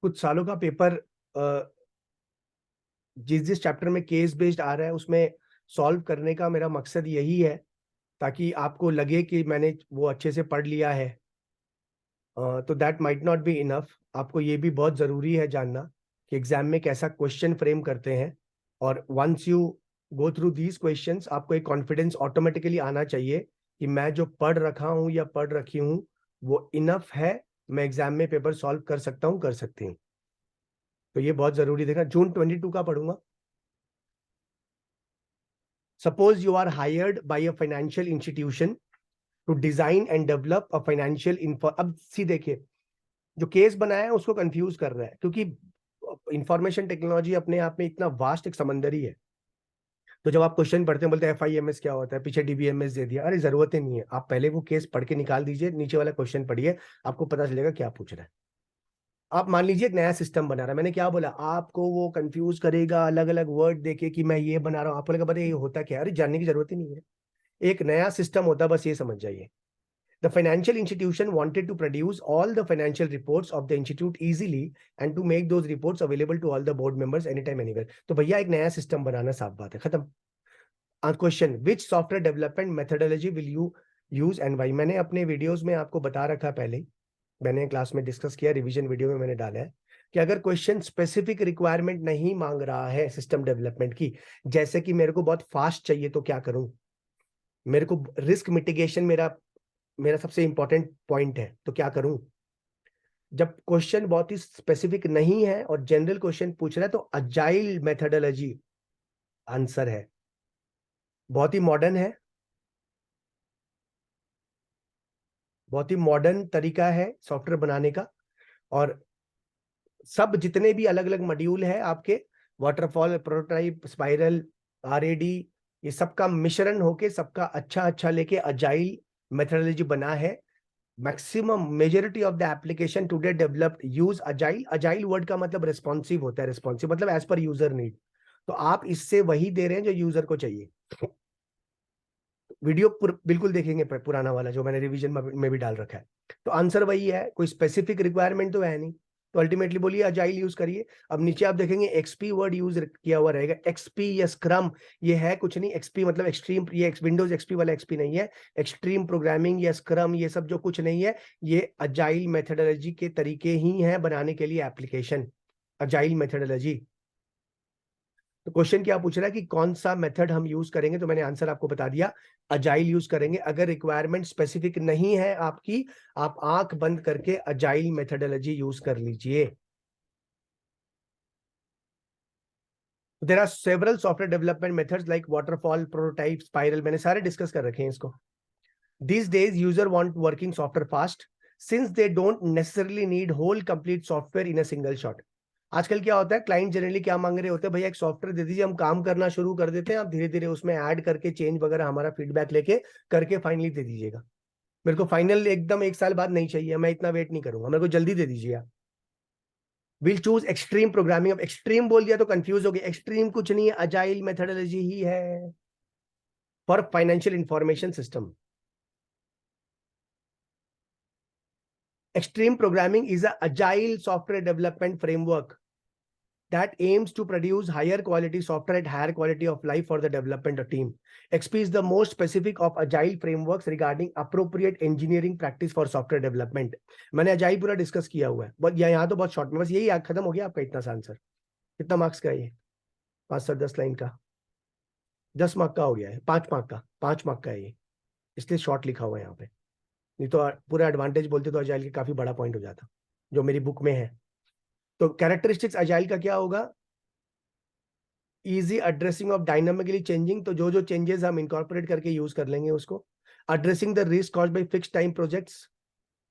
[SPEAKER 1] कुछ सालों का पेपर, जिस जिस चैप्टर में केस बेस्ड आ रहा है उसमें सॉल्व करने का मेरा मकसद यही है, ताकि आपको लगे कि मैंने वो अच्छे से पढ़ लिया है। तो that might not be enough. आपको ये भी बहुत ज़रूरी है जानना कि एग्जाम में कैसा क्वेश्चन फ्रेम करते हैं। और once you go through these questions, आपको एक कॉन्फिडेंस ऑटोमेटिकली आना चाहिए कि मैं जो पढ़ रखा हूँ या पढ़ रखी हूँ वो इनफ है, मैं एग्जाम में पेपर सॉल्व कर सकता हूँ, कर सकती हूँ। तो ये बहुत ज़रूरी देखना, जून 22 का पढ़ूंगा। Suppose you are hired by a financial institution to design and develop a financial info. अब सी देखिए, जो केस बनाया है उसको कंफ्यूज कर रहा है, क्योंकि इंफॉर्मेशन टेक्नोलॉजी अपने आप में इतना वास्ट एक समंदर ही है। तो जब आप क्वेश्चन पढ़ते हैं बोलते हैं एफआईएमएस क्या होता है, पीछे डीबीएमएस दे दिया, अरे जरूरत ही नहीं है, आप पहले वो केस पढ़ के निकाल दीजिए, नीचे वाला क्वेश्चन पढ़िए, आपको पता चलेगा क्या पूछ रहा है। आप मान लीजिए एक नया सिस्टम बना रहा है, मैंने क्या बोला आपको, वो कंफ्यूज करेगा, अलग अलग वर्ड देके कि मैं ये बना रहा हूँ, आपको लगा पता ये होता क्या है, अरे जानने की जरूरत ही नहीं है। एक नया सिस्टम होता है, बस ये समझ जाइए। The financial institution wanted to produce all the financial reports of the institute easily and to make those reports available to all the board members anytime, anywhere. तो भैया एक नया सिस्टम बनाना साफ बात है, खत्म. Question, which software development methodology will you use and why? मैंने अपने वीडियोस में आपको बता रखा पहले, मैंने क्लास में डिस्कस किया, रिवीजन वीडियो में मैंने डाला है कि अगर क्वेश्चन स्पेसिफिक रिक्वायरमेंट नहीं मांग रहा है सिस्टम डेवलपमेंट की, जैसे कि मेरे को बहुत फास्ट चाहिए तो क्या करूं, मेरे को रिस्क मिटिगेशन मेरा सबसे इंपॉर्टेंट पॉइंट है तो क्या करूं. जब क्वेश्चन बहुत ही स्पेसिफिक नहीं है और जनरल क्वेश्चन पूछ रहा है तो अजाइल मेथोडोलॉजी आंसर है. बहुत ही मॉडर्न है, बहुत ही मॉडर्न तरीका है सॉफ्टवेयर बनाने का. और सब जितने भी अलग अलग मॉड्यूल है आपके, वाटरफॉल, प्रोटोटाइप, स्पाइरल, आरएडी, ये सबका मिश्रण होके सबका अच्छा लेके अजाइल मेथोडोलॉजी बना है. Maximum majority of the application today developed use agile. Agile word का मतलब रिस्पॉन्सिव होता है, रिस्पॉन्सिव मतलब एज पर यूजर नीड. तो आप इससे वही दे रहे हैं जो यूजर को चाहिए. वीडियो बिल्कुल देखेंगे पुराना वाला जो मैंने रिवीजन में भी डाल रखा है. तो आंसर वही है, कोई स्पेसिफिक रिक्वायरमेंट तो है नहीं, तो अल्टीमेटली बोलिए अजाइल यूज करिए. अब नीचे आप देखेंगे एक्सपी वर्ड यूज किया हुआ रहेगा. एक्सपी या स्क्रम ये है कुछ नहीं. एक्सपी मतलब एक्सट्रीम, ये विंडोज एक्सपी वाला एक्सपी नहीं है. एक्सट्रीम प्रोग्रामिंग या स्क्रम ये सब जो कुछ नहीं है, ये अजाइल मेथोडोलॉजी के तरीके ही हैं बनाने के लिए एप्लीकेशन. Agile methodology. तो क्वेश्चन क्या पूछ रहा है कि कौन सा मेथड हम यूज करेंगे, तो मैंने आंसर आपको बता दिया, अजाइल यूज करेंगे. अगर रिक्वायरमेंट स्पेसिफिक नहीं है आपकी, आप आंख बंद करके अजाइल मेथोडोलॉजी यूज कर लीजिए. There are several software development methods like waterfall, prototype, spiral, मैंने सारे डिस्कस कर रखे हैं इसको. These days user want working software fast since they don't necessarily need whole complete software in a single shot. आजकल क्या होता है, क्लाइंट जनरली क्या मांग रहे होते हैं, भैया एक सॉफ्टवेयर दे दीजिए, हम काम करना शुरू कर देते हैं, आप धीरे धीरे उसमें ऐड करके चेंज वगैरह हमारा फीडबैक लेके करके फाइनली दे दीजिएगा. मेरे को फाइनल एकदम 1 साल बाद नहीं चाहिए, मैं इतना वेट नहीं करूंगा, मेरे को जल्दी दे दीजिए आप. Will choose extreme programming. अब एक्सट्रीम बोल दिया तो कंफ्यूज हो गए. एक्सट्रीम कुछ नहीं है, अजाइल मेथोडोलॉजी ही है for financial information system. Extreme programming is an agile software development framework that aims to produce higher quality software at higher quality of life for the development team. XP is the most specific of agile frameworks regarding appropriate engineering practice for software development. मैंने agile पूरा discuss किया हुआ है, but यहाँ तो बहुत short में, बस यही खत्म हो गया आपका इतना सा आंसर. कितना मार्क्स का है ये? 5 से 10 लाइन का, 10 मार्क का हो गया है. 5 मार्क का, 5 मार्क का है ये, इसलिए शॉर्ट लिखा हुआ है यहाँ पे. नहीं तो पूरा एडवांटेज बोलते तो अजाइल की काफी बड़ा पॉइंट हो जाता जो मेरी बुक में है. तो कैरेक्टरिस्टिक्स अजाइल का क्या होगा? Easy addressing of dynamically changing, तो जो जो चेंजेस हम इनकॉर्पोरेट करके यूज कर लेंगे उसको. Addressing the risk caused by fix time projects,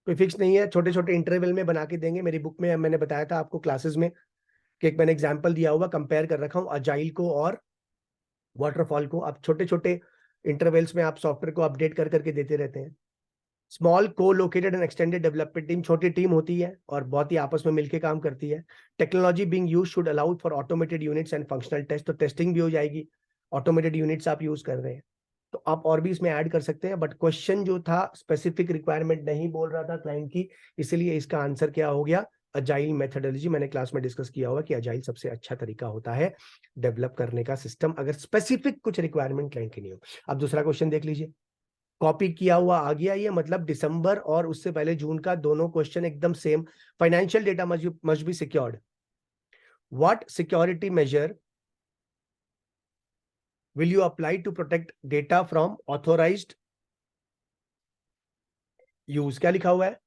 [SPEAKER 1] कोई फिक्स नहीं है, छोटे छोटे इंटरवल में बना के देंगे. मेरी बुक में मैंने बताया था आपको क्लासेस में कि एक मैंने एग्जांपल दिया हुआ, कंपेयर कर रखा हूँ अजाइल को और वाटरफॉल को. आप छोटे छोटे इंटरवल्स में आप सॉफ्टवेयर को अपडेट कर करके देते रहते हैं. स्मॉल को located and extended development team, छोटी टीम होती है और बहुत ही आपस में मिलकर काम करती है. Technology being used should allow for automated units and functional test, तो टेस्टिंग भी हो जाएगी, ऑटोमेटेड यूनिट्स आप यूज कर रहे हैं तो आप और भी इसमें ऐड कर सकते हैं. बट क्वेश्चन जो था स्पेसिफिक रिक्वायरमेंट नहीं बोल रहा था क्लाइंट की, इसलिए इसका आंसर क्या हो गया? Agile methodology. मैंने क्लास में डिस्कस किया हुआ कि अजाइल सबसे अच्छा तरीका होता है डेवलप करने का सिस्टम, अगर स्पेसिफिक कुछ रिक्वायरमेंट क्लाइंट की नहीं हो. अब दूसरा क्वेश्चन देख लीजिए, कॉपी किया हुआ आ गया ये, मतलब दिसंबर और उससे पहले जून का दोनों क्वेश्चन एकदम same. Financial data must be secured. What security measure will you apply to protect data from authorized use? क्या लिखा हुआ है?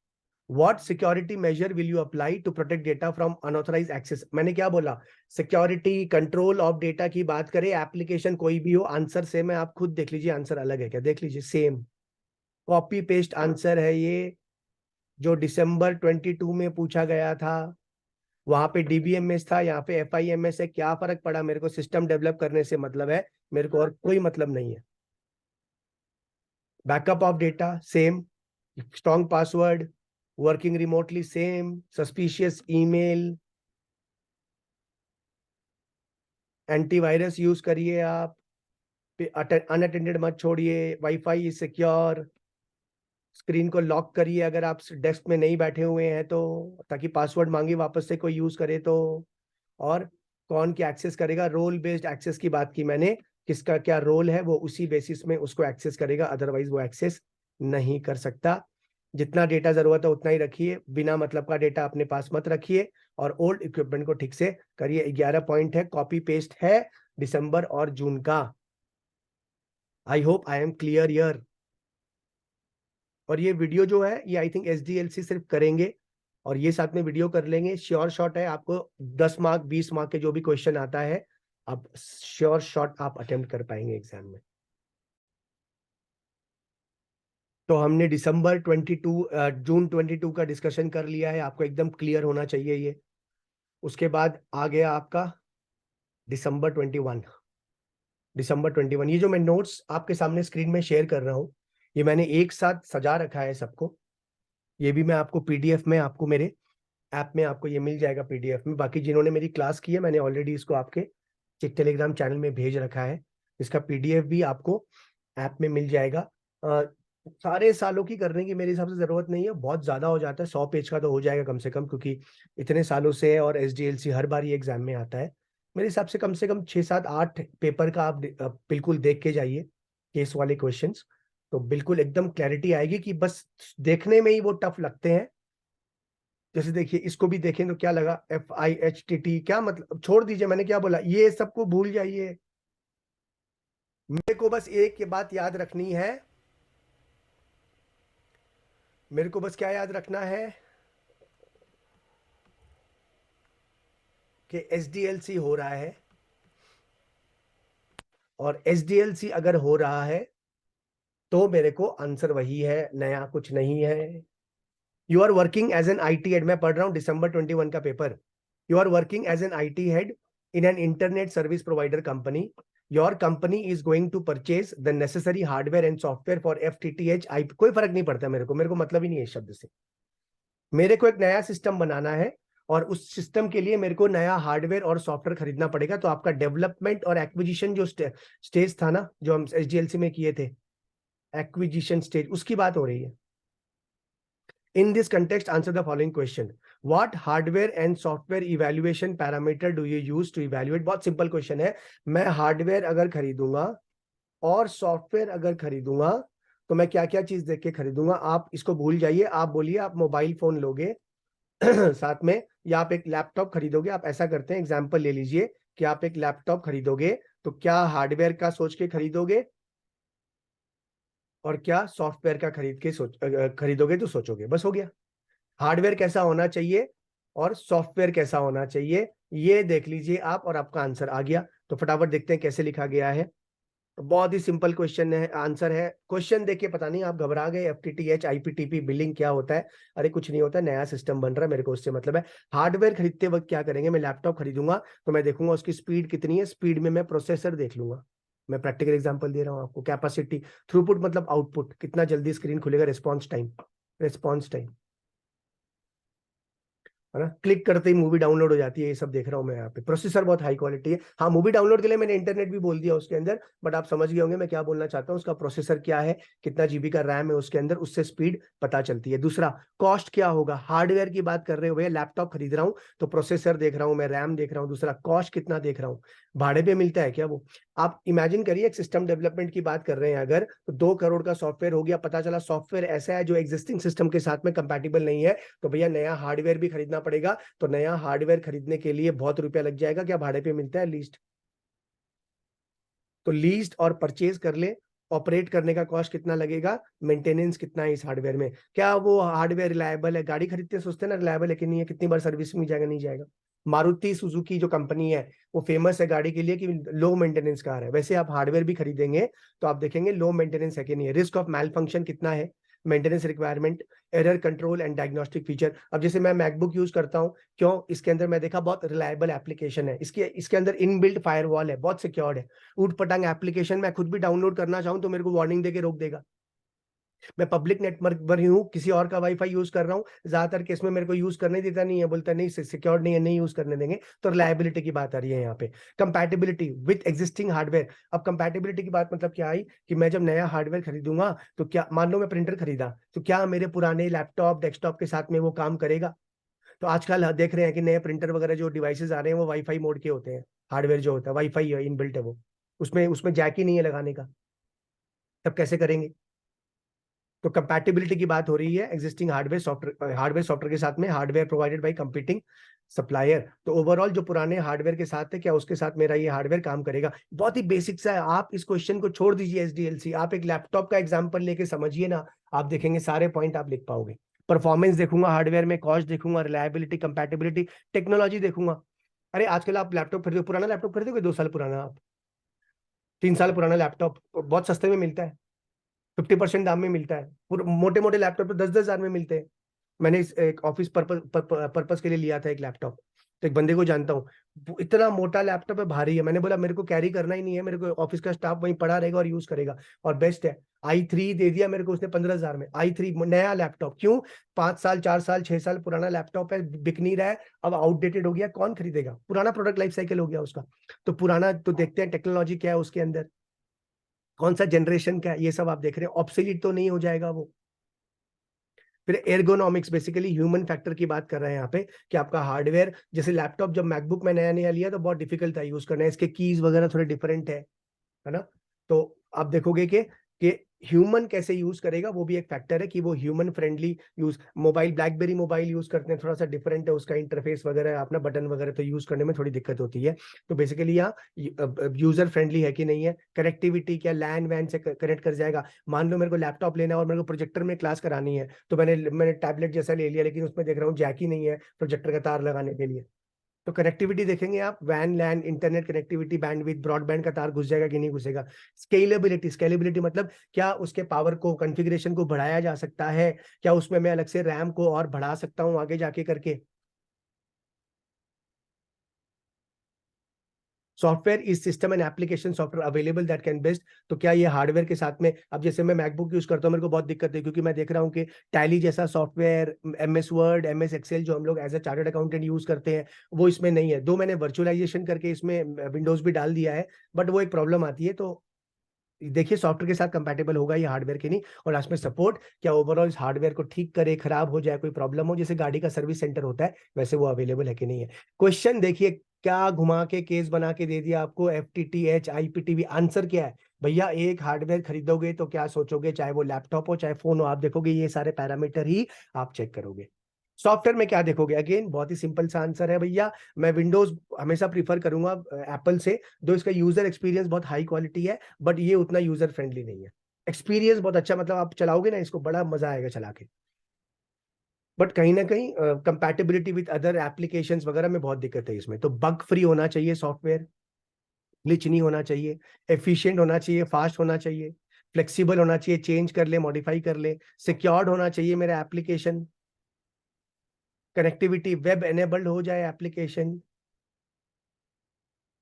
[SPEAKER 1] What security measure will you apply to protect data from unauthorized access? मैंने क्या बोला? Security, control of data की बात करें, एप्लीकेशन कोई भी हो, आंसर सेम है. आप खुद देख लीजिए आंसर अलग है क्या, देख लीजिए, सेम कॉपी पेस्ट आंसर है ये. जो दिसंबर 22 में पूछा गया था, वहां पे डीबीएमएस था, यहाँ पे एफआईएमएस है. क्या फर्क पड़ा? मेरे को सिस्टम डेवलप करने से मतलब है, मेरे को और कोई मतलब नहीं है. Backup of data same, strong password, working remotely same, suspicious email, antivirus use करिए आप, अनअटेंडेड मत छोड़िए, वाईफाई इज सिक्योर, स्क्रीन को लॉक करिए अगर आप डेस्क में नहीं बैठे हुए हैं तो, ताकि पासवर्ड मांगे वापस से कोई यूज करे तो। और कौन क्या एक्सेस करेगा, रोल बेस्ड एक्सेस की बात की मैंने, किसका क्या रोल है वो उसी बेसिस में उसको एक्सेस करेगा, अदरवाइज वो एक्सेस नहीं कर सकता। जितना डेटा जरूरत है उतना ही रखिए, बिना मतलब का डेटा अपने पास मत रखिए, और ओल्ड इक्विपमेंट को ठीक से करिए। 11 पॉइंट है, कॉपी पेस्ट है दिसंबर और जून का। I hope I am clear year. और ये वीडियो जो है ये आई थिंक SDLC सिर्फ करेंगे और ये साथ में वीडियो कर लेंगे। श्योर शॉट है आपको 10 मार्क 20 मार्क के जो भी क्वेश्चन आता है, आप श्योर शॉट आप अटेम्प्ट कर पाएंगे एग्जाम में। तो हमने दिसंबर 22 जून 22 का डिस्कशन कर लिया है, आपको एकदम क्लियर होना चाहिए ये। उसके बाद आ गया आपका दिसंबर 21। दिसंबर 21 ये जो मैं नोट्स आपके सामने स्क्रीन में शेयर कर रहा हूँ, ये मैंने एक साथ सजा रखा है सबको। ये भी मैं आपको PDF में, आपको मेरे ऐप में आपको ये मिल जाएगा PDF में। बाकी जिन्होंने मेरी क्लास की है मैंने ऑलरेडी इसको आपके टेलीग्राम चैनल में भेज रखा है। इसका PDF भी आपको ऐप में मिल जाएगा। सारे सालों की करने की मेरे हिसाब से जरूरत नहीं है, बहुत ज्यादा हो जाता है। 100 पेज का तो हो जाएगा कम से कम, क्योंकि इतने सालों से है और SDLC हर बार ये एग्जाम में आता है। मेरे हिसाब से कम 6 7 8 पेपर का आप बिल्कुल देख के जाइए, केस वाले क्वेश्चंस, तो बिल्कुल एकदम क्लैरिटी आएगी कि बस देखने में ही वो टफ लगते हैं। जैसे देखिए इसको भी देखें तो क्या लगा, FIHTT, क्या मतलब, छोड़ दीजिए मैंने क्या बोला, ये सबको भूल जाइए। मेरे को बस एक ये बात याद रखनी है, मेरे को बस क्या याद रखना है कि SDLC हो रहा है, और SDLC अगर हो रहा है तो मेरे को आंसर वही है, नया कुछ नहीं है। You are working as an IT head, मैं पढ़ रहा हूं दिसंबर 21 का पेपर। You are working as an IT head in an internet service provider company. Your company is going to purchase the necessary hardware and software for FTTH IP। कोई फर्क नहीं पड़ता मेरे को मतलब ही नहीं है इस शब्द से। मेरे को एक नया सिस्टम बनाना है और उस सिस्टम के लिए मेरे को नया हार्डवेयर और सॉफ्टवेयर खरीदना पड़ेगा। तो आपका डेवलपमेंट और एक्विजिशन जो स्टेज था ना, जो हम SDLC में किए थे, एक्विजिशन स्टेज, उसकी बात हो रही है। In this context, answer the following question. What hardware and software evaluation parameter do you use to evaluate? बहुत सिंपल क्वेश्चन है। मैं हार्डवेयर अगर खरीदूंगा और सॉफ्टवेयर अगर खरीदूंगा तो मैं क्या क्या चीज देख के खरीदूंगा? आप इसको भूल जाइए, आप बोलिए आप मोबाइल फोन लोगे साथ में, या आप एक लैपटॉप खरीदोगे। आप ऐसा करते हैं, एग्जाम्पल ले लीजिए कि आप एक लैपटॉप खरीदोगे तो क्या हार्डवेयर का सोच के खरीदोगे और क्या सॉफ्टवेयर का खरीदोगे तो सोचोगे, बस हो गया। हार्डवेयर कैसा होना चाहिए और सॉफ्टवेयर कैसा होना चाहिए, ये देख लीजिए आप, और आपका आंसर आ गया। तो फटाफट देखते हैं कैसे लिखा गया है। तो बहुत ही सिंपल क्वेश्चन है, आंसर है। क्वेश्चन देख के पता नहीं आप घबरा गए, FTTH IPTP बिलिंग क्या होता है? अरे कुछ नहीं होता, नया सिस्टम बन रहा है, मेरे को उससे मतलब है। हार्डवेयर खरीदते वक्त क्या करेंगे, मैं लैपटॉप खरीदूंगा तो मैं देखूंगा उसकी स्पीड कितनी है, स्पीड में मैं प्रोसेसर देख लूंगा। मैं प्रैक्टिकल एग्जांपल दे रहा हूं आपको। कैपेसिटी, थ्रूपुट मतलब आउटपुट, कितना जल्दी स्क्रीन खुलेगा, रिस्पॉन्स टाइम, रिस्पॉन्स टाइम, है ना, क्लिक करते ही मूवी डाउनलोड हो जाती है, ये सब देख रहा हूँ मैं यहाँ पे। प्रोसेसर बहुत हाई क्वालिटी है। हाँ, मूवी डाउनलोड के लिए मैंने इंटरनेट भी बोल दिया उसके अंदर, बट आप समझ गए होंगे मैं क्या बोलना चाहता हूँ। उसका प्रोसेसर क्या है, कितना GB का रैम है उसके अंदर, उससे स्पीड पता चलती है। दूसरा, कॉस्ट क्या होगा, हार्डवेयर की बात कर रहे हो भैया, लैपटॉप खरीद रहा हूँ तो प्रोसेसर देख रहा हूँ मैं, रैम देख रहा हूँ। दूसरा, कॉस्ट कितना देख रहा हूँ, भाड़े पे मिलता है क्या वो। आप इमेजिन करिए एक सिस्टम डेवलपमेंट की बात कर रहे हैं अगर, तो 2 करोड़ का सॉफ्टवेयर हो गया, पता चला सॉफ्टवेयर ऐसा है जो एग्जिस्टिंग सिस्टम के साथ में कंपैटिबल नहीं है, तो भैया नया हार्डवेयर भी खरीदना पड़ेगा। तो नया हार्डवेयर खरीदने के लिए बहुत रुपया लग जाएगा, क्या भाड़े पे मिलता है लीस्ट? तो लीस्ट और परचेज कर ले। ऑपरेट करने का कॉस्ट कितना लगेगा, मेंटेनेंस कितना है इस हार्डवेयर में, क्या वो हार्डवेयर रिलायबल है? गाड़ी खरीदते सोचते हैं ना रिलायबल है कि नहीं है, कितनी बार सर्विस में जाएगा नहीं जाएगा। मारुति सुजुकी जो कंपनी है वो फेमस है गाड़ी के लिए कि लो मेंटेनेंस कार है। वैसे आप हार्डवेयर भी खरीदेंगे तो आप देखेंगे लो मेंटेनेंस है कि नहीं है, रिस्क ऑफ मैल फंक्शन कितना है, maintenance requirement, error control and diagnostic feature. अब जैसे मैं मैकबुक यूज करता हूँ, क्यों, इसके अंदर मैं देखा बहुत रिलायबल एप्लीकेशन है, इसके अंदर इनबिल्ट फायरवॉल है, बहुत सिक्योर्ड है। ऊट पटांग एप्लीकेशन मैं खुद भी डाउनलोड करना चाहूँ तो मेरे को वार्निंग देके रोक देगा। मैं पब्लिक नेटवर्क पर ही हूँ, किसी और का वाईफाई यूज कर रहा हूँ, ज्यादातर केस में मेरे को यूज करने देता नहीं है, बोलता नहीं सिक्योर नहीं है, नहीं यूज करने देंगे। तो रिलायबिलिटी की बात आ रही है यहाँ पे। Compatibility with existing hardware. अब कंपैटिबिलिटी की बात मतलब क्या आई कि मैं जब नया हार्डवेयर खरीदूंगा तो क्या, मान लो मैं प्रिंटर खरीदा, तो क्या मेरे पुराने लैपटॉप डेस्कटॉप के साथ में वो काम करेगा? तो आजकल देख रहे हैं कि नए प्रिंटर वगैरह जो डिवाइसेस आ रहे हैं वो वाईफाई मोड के होते हैं। हार्डवेयर जो होता है वाईफाई इनबिल्ट है वो, उसमें उसमें जैक ही नहीं है लगाने का। तब कैसे करेंगे? तो कंपैटिबिलिटी की बात हो रही है एग्जिस्टिंग हार्डवेयर सॉफ्टवेयर के साथ में, hardware provided by competing supplier. तो ओवरऑल जो पुराने हार्डवेयर के साथ है, क्या उसके साथ मेरा ये हार्डवेयर काम करेगा? बहुत ही बेसिक सा है। आप इस क्वेश्चन को छोड़ दीजिए एसडीएलसी, आप एक लैपटॉप का एग्जांपल लेके समझिए ना, आप देखेंगे सारे पॉइंट आप लिख पाओगे। परफॉर्मेंस देखूंगा हार्डवेयर में, कॉस्ट देखूंगा, रिलायबिलिटी, कंपैटिबिलिटी, टेक्नोलॉजी देखूंगा। अरे आजकल आप लैपटॉप खरीदो, पुराना लैपटॉप खरीदोगे 2 साल पुराना, आप 3 साल पुराना लैपटॉप बहुत सस्ते में मिलता है, 50% दाम में मिलता है। मोटे मोटे लैपटॉप तो 10-10 हजार में मिलते हैं। मैंने एक ऑफिस पर्पस के लिए लिया था एक लैपटॉप, तो एक बंदे को जानता हूँ, वो इतना मोटा लैपटॉप है, भारी है। मैंने बोला मेरे को कैरी करना ही नहीं है, मेरे को ऑफिस का स्टाफ वहीं पड़ा रहेगा और यूज करेगा। और बेस्ट है, i3 दे दिया मेरे को उसने 15 हजार में। i3 नया लैपटॉप, क्यों? 5 साल 4 साल 6 साल पुराना लैपटॉप है, बिक नहीं रहा है, अब आउटडेटेड हो गया, कौन खरीदेगा? पुराना प्रोडक्ट लाइफ साइकिल हो गया उसका। तो पुराना तो देखते हैं टेक्नोलॉजी क्या है उसके अंदर, कौन सा जनरेशन का है, ये सब आप देख रहे हैं, ऑब्सोलीट तो नहीं हो जाएगा वो। फिर एर्गोनॉमिक्स, बेसिकली ह्यूमन फैक्टर की बात कर रहे हैं यहाँ पे, कि आपका हार्डवेयर, जैसे लैपटॉप जब मैकबुक में नया नया लिया तो बहुत डिफिकल्ट था यूज करना, इसके कीज वगैरह थोड़े डिफरेंट है ना? तो आप देखोगे कि ह्यूमन कैसे यूज करेगा, वो भी एक फैक्टर है कि वो human friendly use. Mobile, blackberry mobile use करते हैं, थोड़ा सा डिफरेंट है उसका इंटरफेस वगैरह, अपना बटन वगैरह, तो यूज करने में थोड़ी दिक्कत होती है। तो बेसिकली यहाँ यूजर फ्रेंडली है कि नहीं है, कनेक्टिविटी, क्या लैन वैन से कनेक्ट कर जाएगा? मान लो मेरे को लैपटॉप लेना है और मेरे को प्रोजेक्टर में क्लास करानी है, तो मैंने टैबलेट जैसा ले लिया, लेकिन उसमें देख रहा हूँ जैक ही नहीं है प्रोजेक्टर का तार लगाने के लिए। तो कनेक्टिविटी देखेंगे आप, वैन लैन इंटरनेट कनेक्टिविटी, बैंडविड्थ, ब्रॉडबैंड का तार घुस जाएगा कि नहीं घुसेगा? स्केलेबिलिटी, स्केलेबिलिटी मतलब क्या उसके पावर को, कॉन्फ़िगरेशन को बढ़ाया जा सकता है? क्या उसमें मैं अलग से रैम को और बढ़ा सकता हूं आगे जाके करके? Software is system and application software available that can best. तो क्या ये हार्डवेयर के साथ में, अब जैसे मैं मैकबुक यूज करता हूँ, मेरे को बहुत दिक्कत है क्योंकि मैं देख रहा हूँ कि टैली जैसा software, MS Word, MS Excel जो हम लोग as a chartered accountant use करते हैं, वो इसमें नहीं है। दो मैंने वर्चुअलाइजेशन करके इसमें विंडोज भी डाल दिया है, बट वो एक प्रॉब्लम आती है। तो देखिए सॉफ्टवेयर के साथ कंपैटिबल होगा ये, हार्डवेयर के नहीं। और लास्ट में सपोर्ट, क्या ओवरऑल इस हार्डवेयर को ठीक करे, खराब हो जाए, कोई प्रॉब्लम हो, जैसे गाड़ी का सर्विस सेंटर होता है वैसे वो अवेलेबल है कि नहीं है। क्वेश्चन देखिए क्या घुमा के केस बना के दे दिया आपको, FTTH IPTV। आंसर क्या है भैया? एक हार्डवेयर खरीदोगे तो क्या सोचोगे, चाहे वो लैपटॉप हो चाहे फोन हो, आप देखोगे ये सारे पैरामीटर ही आप चेक करोगे। सॉफ्टवेयर में क्या देखोगे? अगेन बहुत ही सिंपल सा आंसर है भैया, मैं विंडोज हमेशा प्रीफर करूंगा एप्पल से। दो इसका यूजर एक्सपीरियंस बहुत हाई क्वालिटी है, बट ये उतना यूजर फ्रेंडली नहीं है। एक्सपीरियंस बहुत अच्छा, मतलब आप चलाओगे ना इसको, बड़ा मजा आएगा चला के, बट कहीं ना कहीं कंपैटिबिलिटी विद अदर एप्लीकेशंस वगैरह में बहुत दिक्कत है इसमें। तो बग फ्री होना चाहिए सॉफ्टवेयर, ग्लिच नहीं होना चाहिए, एफिशिएंट होना चाहिए, फास्ट होना चाहिए, फ्लेक्सिबल होना चाहिए, चेंज कर ले मॉडिफाई कर ले, सिक्योर्ड होना चाहिए मेरा एप्लीकेशन, कनेक्टिविटी वेब एनेबल्ड हो जाए एप्लीकेशन।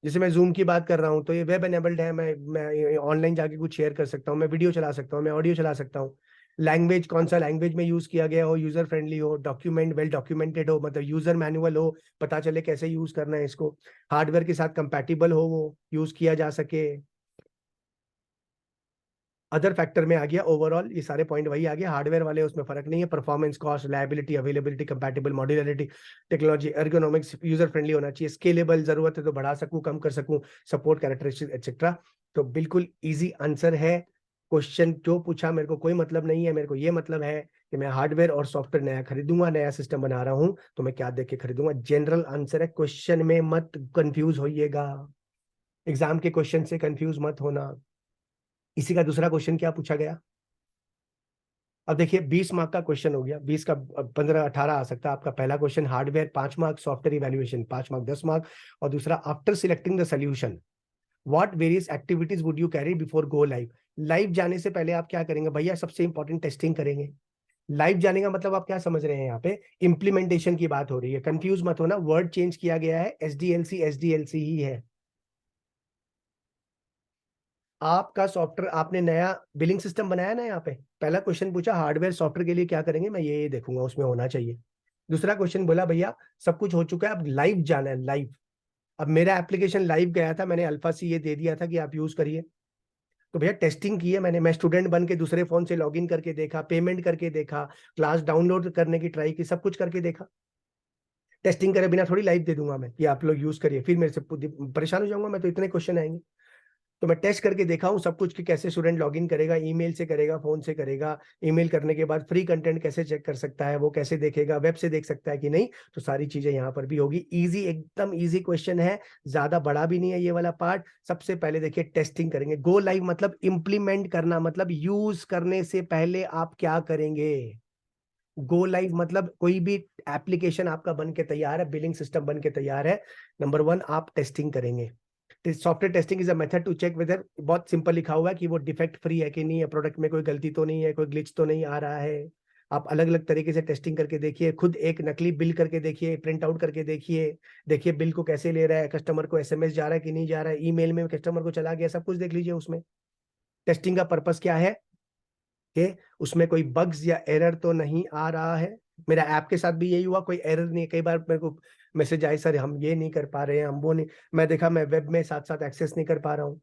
[SPEAKER 1] जैसे मैं जूम की बात कर रहा हूँ तो ये वेब एनेबल्ड है, मैं ऑनलाइन जाके कुछ शेयर कर सकता हूँ, मैं वीडियो चला सकता हूँ, मैं ऑडियो चला सकता हूँ। लैंग्वेज, कौन सा लैंग्वेज में यूज किया गया हो, यूजर फ्रेंडली हो, डॉक्यूमेंट वेल डॉक्यूमेंटेड हो, मतलब यूजर मैनुअल हो, पता चले कैसे यूज करना है इसको। हार्डवेयर के साथ कंपैटिबल हो, वो यूज किया जा सके। अदर फैक्टर में आ गया ओवरऑल, ये सारे पॉइंट वही आ गया, हार्डवेयर वाले उसमें फर्क नहीं है। Performance, cost, reliability, availability, compatible, modularity, technology, ergonomics, user friendly होना चाहिए, स्केलेबल, जरूरत है तो बढ़ा सकूं कम कर सकूं, सपोर्ट, कैरेक्टरिस्टिक एक्सेट्रा। तो बिल्कुल इजी आंसर है। क्वेश्चन जो पूछा मेरे को कोई मतलब नहीं है, मेरे को ये मतलब है कि मैं हार्डवेयर और सॉफ्टवेयर नया खरीदूंगा, नया सिस्टम बना रहा हूं, तो मैं क्या देख के खरीदूंगा, जनरल आंसर है। क्वेश्चन में मत कंफ्यूज होइएगा, एग्जाम के क्वेश्चन से कंफ्यूज मत होना। इसी का दूसरा क्वेश्चन क्या पूछा गया? अब देखिए 20 मार्क का क्वेश्चन हो गया, 20 का 15-18 आ सकता है आपका। पहला question hardware 5 mark, software evaluation 5 mark 10 mark. और दूसरा after selecting the solution what various activities would you carry before go live. Live जाने से पहले आप क्या करेंगे भैया? सबसे इंपॉर्टेंट टेस्टिंग करेंगे। लाइव जाने का मतलब आप क्या समझ रहे हैं? यहाँ पे इंप्लीमेंटेशन की बात हो रही है, कंफ्यूज मत होना, वर्ड चेंज किया गया है, SDLC SDLC ही है। आपका सॉफ्टवेयर, आपने नया बिलिंग सिस्टम बनाया ना, यहाँ पे पहला क्वेश्चन पूछा हार्डवेयर सॉफ्टवेयर के लिए क्या करेंगे, मैं ये देखूंगा उसमें होना चाहिए। दूसरा क्वेश्चन बोला भैया सब कुछ हो चुका है, अब लाइव जाना है, लाइव। अब मेरा एप्लीकेशन लाइव गया था, मैंने अल्फा सी ये दे दिया था कि आप यूज करिए। तो भैया टेस्टिंग की है मैंने, मैं स्टूडेंट बन के दूसरे फोन से लॉगिन करके देखा, पेमेंट करके देखा, क्लास डाउनलोड करने की ट्राई की, सब कुछ करके देखा। टेस्टिंग करे बिना थोड़ी लाइव दे दूंगा मैं कि आप लोग यूज करिए, फिर मेरे से परेशान हो जाऊंगा मैं, तो इतने क्वेश्चन आएंगे। तो मैं टेस्ट करके देखा हूँ सब कुछ कि कैसे स्टूडेंट लॉगिन करेगा, ईमेल से करेगा, फोन से करेगा, ईमेल करने के बाद फ्री कंटेंट कैसे चेक कर सकता है, वो कैसे देखेगा, वेब से देख सकता है कि नहीं, तो सारी चीजें यहाँ पर भी होगी। इजी, एकदम इजी क्वेश्चन है, ज्यादा बड़ा भी नहीं है ये वाला पार्ट। सबसे पहले देखिए टेस्टिंग करेंगे, गो लाइव मतलब इंप्लीमेंट करना, मतलब यूज करने से पहले आप क्या करेंगे। गो लाइव मतलब कोई भी एप्लीकेशन आपका बन के तैयार है, बिलिंग सिस्टम बन के तैयार है, नंबर वन आप टेस्टिंग करेंगे। Software testing is a method to check whether, बहुत सिंपल लिखा हुआ है कि वो डिफेक्ट फ्री है कि नहीं है, प्रोडक्ट में कोई गलती तो नहीं है, कोई ग्लिच तो नहीं आ रहा है। आप अलग अलग तरीके से टेस्टिंग करके देखिए, खुद एक नकली बिल करके देखिए, प्रिंट आउट करके देखिए, देखिए बिल को कैसे ले रहा है, कस्टमर को एसएमएस जा रहा है कि नहीं जा रहा है, ईमेल में कस्टमर को चला गया, सब कुछ देख लीजिए उसमें। टेस्टिंग का पर्पस क्या है कि उसमें कोई बग्स या एरर तो नहीं आ रहा है। मेरा ऐप के साथ भी यही हुआ, कोई एरर नहीं, कई बार मेरे को मैसेज आए सर हम ये नहीं कर पा रहे हैं, हम वो नहीं, मैं देखा मैं वेब में साथ साथ एक्सेस नहीं कर पा रहा हूँ।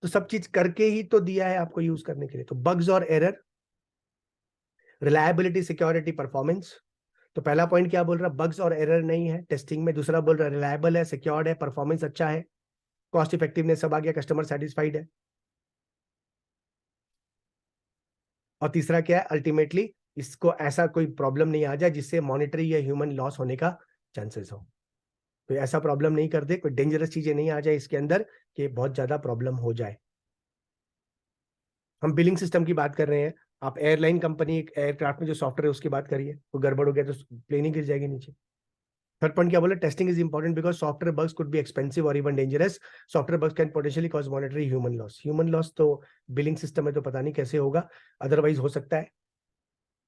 [SPEAKER 1] तो सब चीज करके ही तो दिया है आपको यूज करने के लिए। तो बग्स और एरर, रिलायबिलिटी, सिक्योरिटी, परफॉर्मेंस। तो पहला पॉइंट क्या बोल रहा है, बग्स और एरर नहीं है टेस्टिंग में। दूसरा बोल रहा है रिलायबल है, सिक्योर्ड है, परफॉर्मेंस अच्छा है, कॉस्ट इफेक्टिवनेस सब आ गया, कस्टमर सेटिस्फाइड है। और तीसरा क्या है, अल्टीमेटली इसको ऐसा कोई प्रॉब्लम नहीं आ जाए जिससे मॉनिटरी या ह्यूमन लॉस होने का चांसेस हो। तो ऐसा प्रॉब्लम नहीं कर दे, कोई डेंजरस चीजें नहीं आ जाए इसके अंदर कि बहुत ज्यादा प्रॉब्लम हो जाए। हम बिलिंग सिस्टम की बात कर रहे हैं, आप एयरलाइन कंपनी, एक एयरक्राफ्ट में जो सॉफ्टवेयर है उसकी बात करिए, कोई गड़बड़ हो गया तो प्लेन ही गिर जाएगी नीचे। थर्ड पॉइंट क्या बोला, testing is important because software bugs could be expensive और even dangerous. Software bugs can potentially cause monetary human loss. Human loss तो बिलिंग सिस्टम में तो पता नहीं कैसे होगा, अदरवाइज हो सकता है।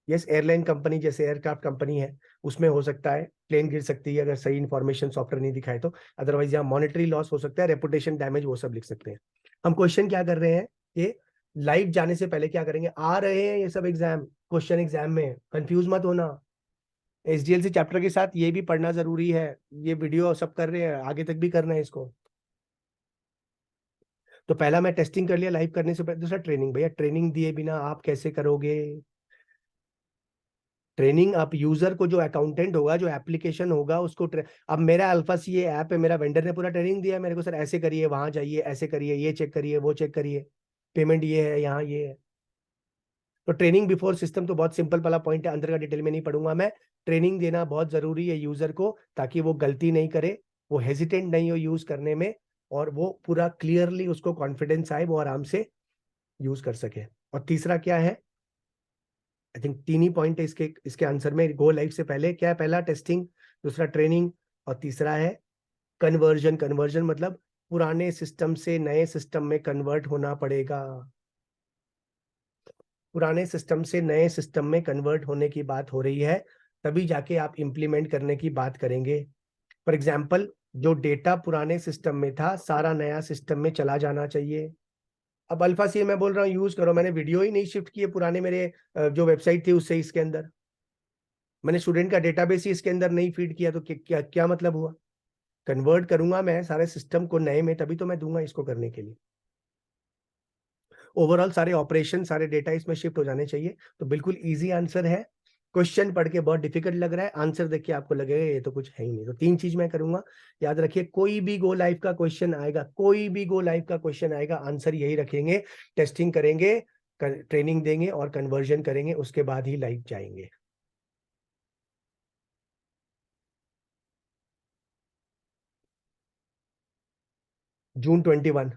[SPEAKER 1] यस, एयरलाइन कंपनी जैसे एयरक्राफ्ट कंपनी है उसमें हो सकता है, प्लेन गिर सकती है अगर सही इन्फॉर्मेशन सॉफ्टवेयर नहीं दिखाए तो। अदरवाइज यहाँ मॉनिटरी लॉस हो सकता है, रेपुटेशन डैमेज, वो सब लिख सकते हैं। हम क्वेश्चन क्या कर रहे हैं कि लाइव जाने से पहले क्या करेंगे, आ रहे हैं ये सब एग्जाम, क्वेश्चन एग्जाम में कंफ्यूज मत होना। एसडीएलसी चैप्टर के साथ ये भी पढ़ना जरूरी है, ये वीडियो सब कर रहे हैं, आगे तक भी करना है इसको। तो पहला मैं टेस्टिंग कर लिया लाइव करने से पहले। दूसरा ट्रेनिंग, भैया ट्रेनिंग दिए बिना आप कैसे करोगे ट्रेनिंग। आप यूजर को, जो अकाउंटेंट होगा, जो एप्लीकेशन होगा उसको अब मेरा अल्फा सी ये ऐप है, मेरा वेंडर ने पूरा ट्रेनिंग दिया है मेरे को, सर ऐसे करिए, वहां जाइए, ऐसे करिए, ये चेक करिए, वो चेक करिए, पेमेंट ये है, यहाँ ये है। तो ट्रेनिंग बिफोर सिस्टम तो बहुत सिंपल वाला पॉइंट है, अंदर का डिटेल में नहीं पढ़ूंगा मैं। ट्रेनिंग देना बहुत जरूरी है यूजर को, ताकि वो गलती नहीं करे, वो हेजिटेंट नहीं हो यूज करने में, और वो पूरा क्लियरली उसको कॉन्फिडेंस आए, वो आराम से यूज कर सके। और तीसरा क्या है, आई थिंक तीन ही पॉइंट है इसके इसके आंसर में। गो लाइव से पहले क्या है, पहला टेस्टिंग, दूसरा ट्रेनिंग, और तीसरा है कन्वर्जन। कन्वर्जन मतलब पुराने सिस्टम से नए सिस्टम में कन्वर्ट होना पड़ेगा। पुराने सिस्टम से नए सिस्टम में कन्वर्ट होने की बात हो रही है, तभी जाके आप इंप्लीमेंट करने की बात करेंगे। फॉर एग्जाम्पल, जो डेटा पुराने सिस्टम में था सारा नया सिस्टम में चला जाना चाहिए। अब अल्फा सी मैं बोल रहा हूँ यूज करो, मैंने वीडियो ही नहीं शिफ्ट किए पुराने मेरे जो वेबसाइट थी उससे इसके अंदर, मैंने स्टूडेंट का डेटाबेस ही इसके अंदर नहीं फीड किया, तो क्या क्या मतलब हुआ। कन्वर्ट करूंगा मैं सारे सिस्टम को नए में, तभी तो मैं दूंगा इसको करने के लिए। ओवरऑल सारे ऑपरेशन, सारे डेटा इसमें शिफ्ट हो जाने चाहिए। तो बिल्कुल इजी आंसर है। क्वेश्चन पढ़ के बहुत डिफिकल्ट लग रहा है, आंसर देख के आपको लगेगा ये तो कुछ है ही नहीं। तो तीन चीज मैं करूंगा, याद रखिए, कोई भी गो लाइव का क्वेश्चन आएगा, कोई भी गो लाइव का क्वेश्चन आएगा, आंसर यही रखेंगे, टेस्टिंग करेंगे, ट्रेनिंग देंगे और कन्वर्जन करेंगे, उसके बाद ही लाइव जाएंगे। जून 21।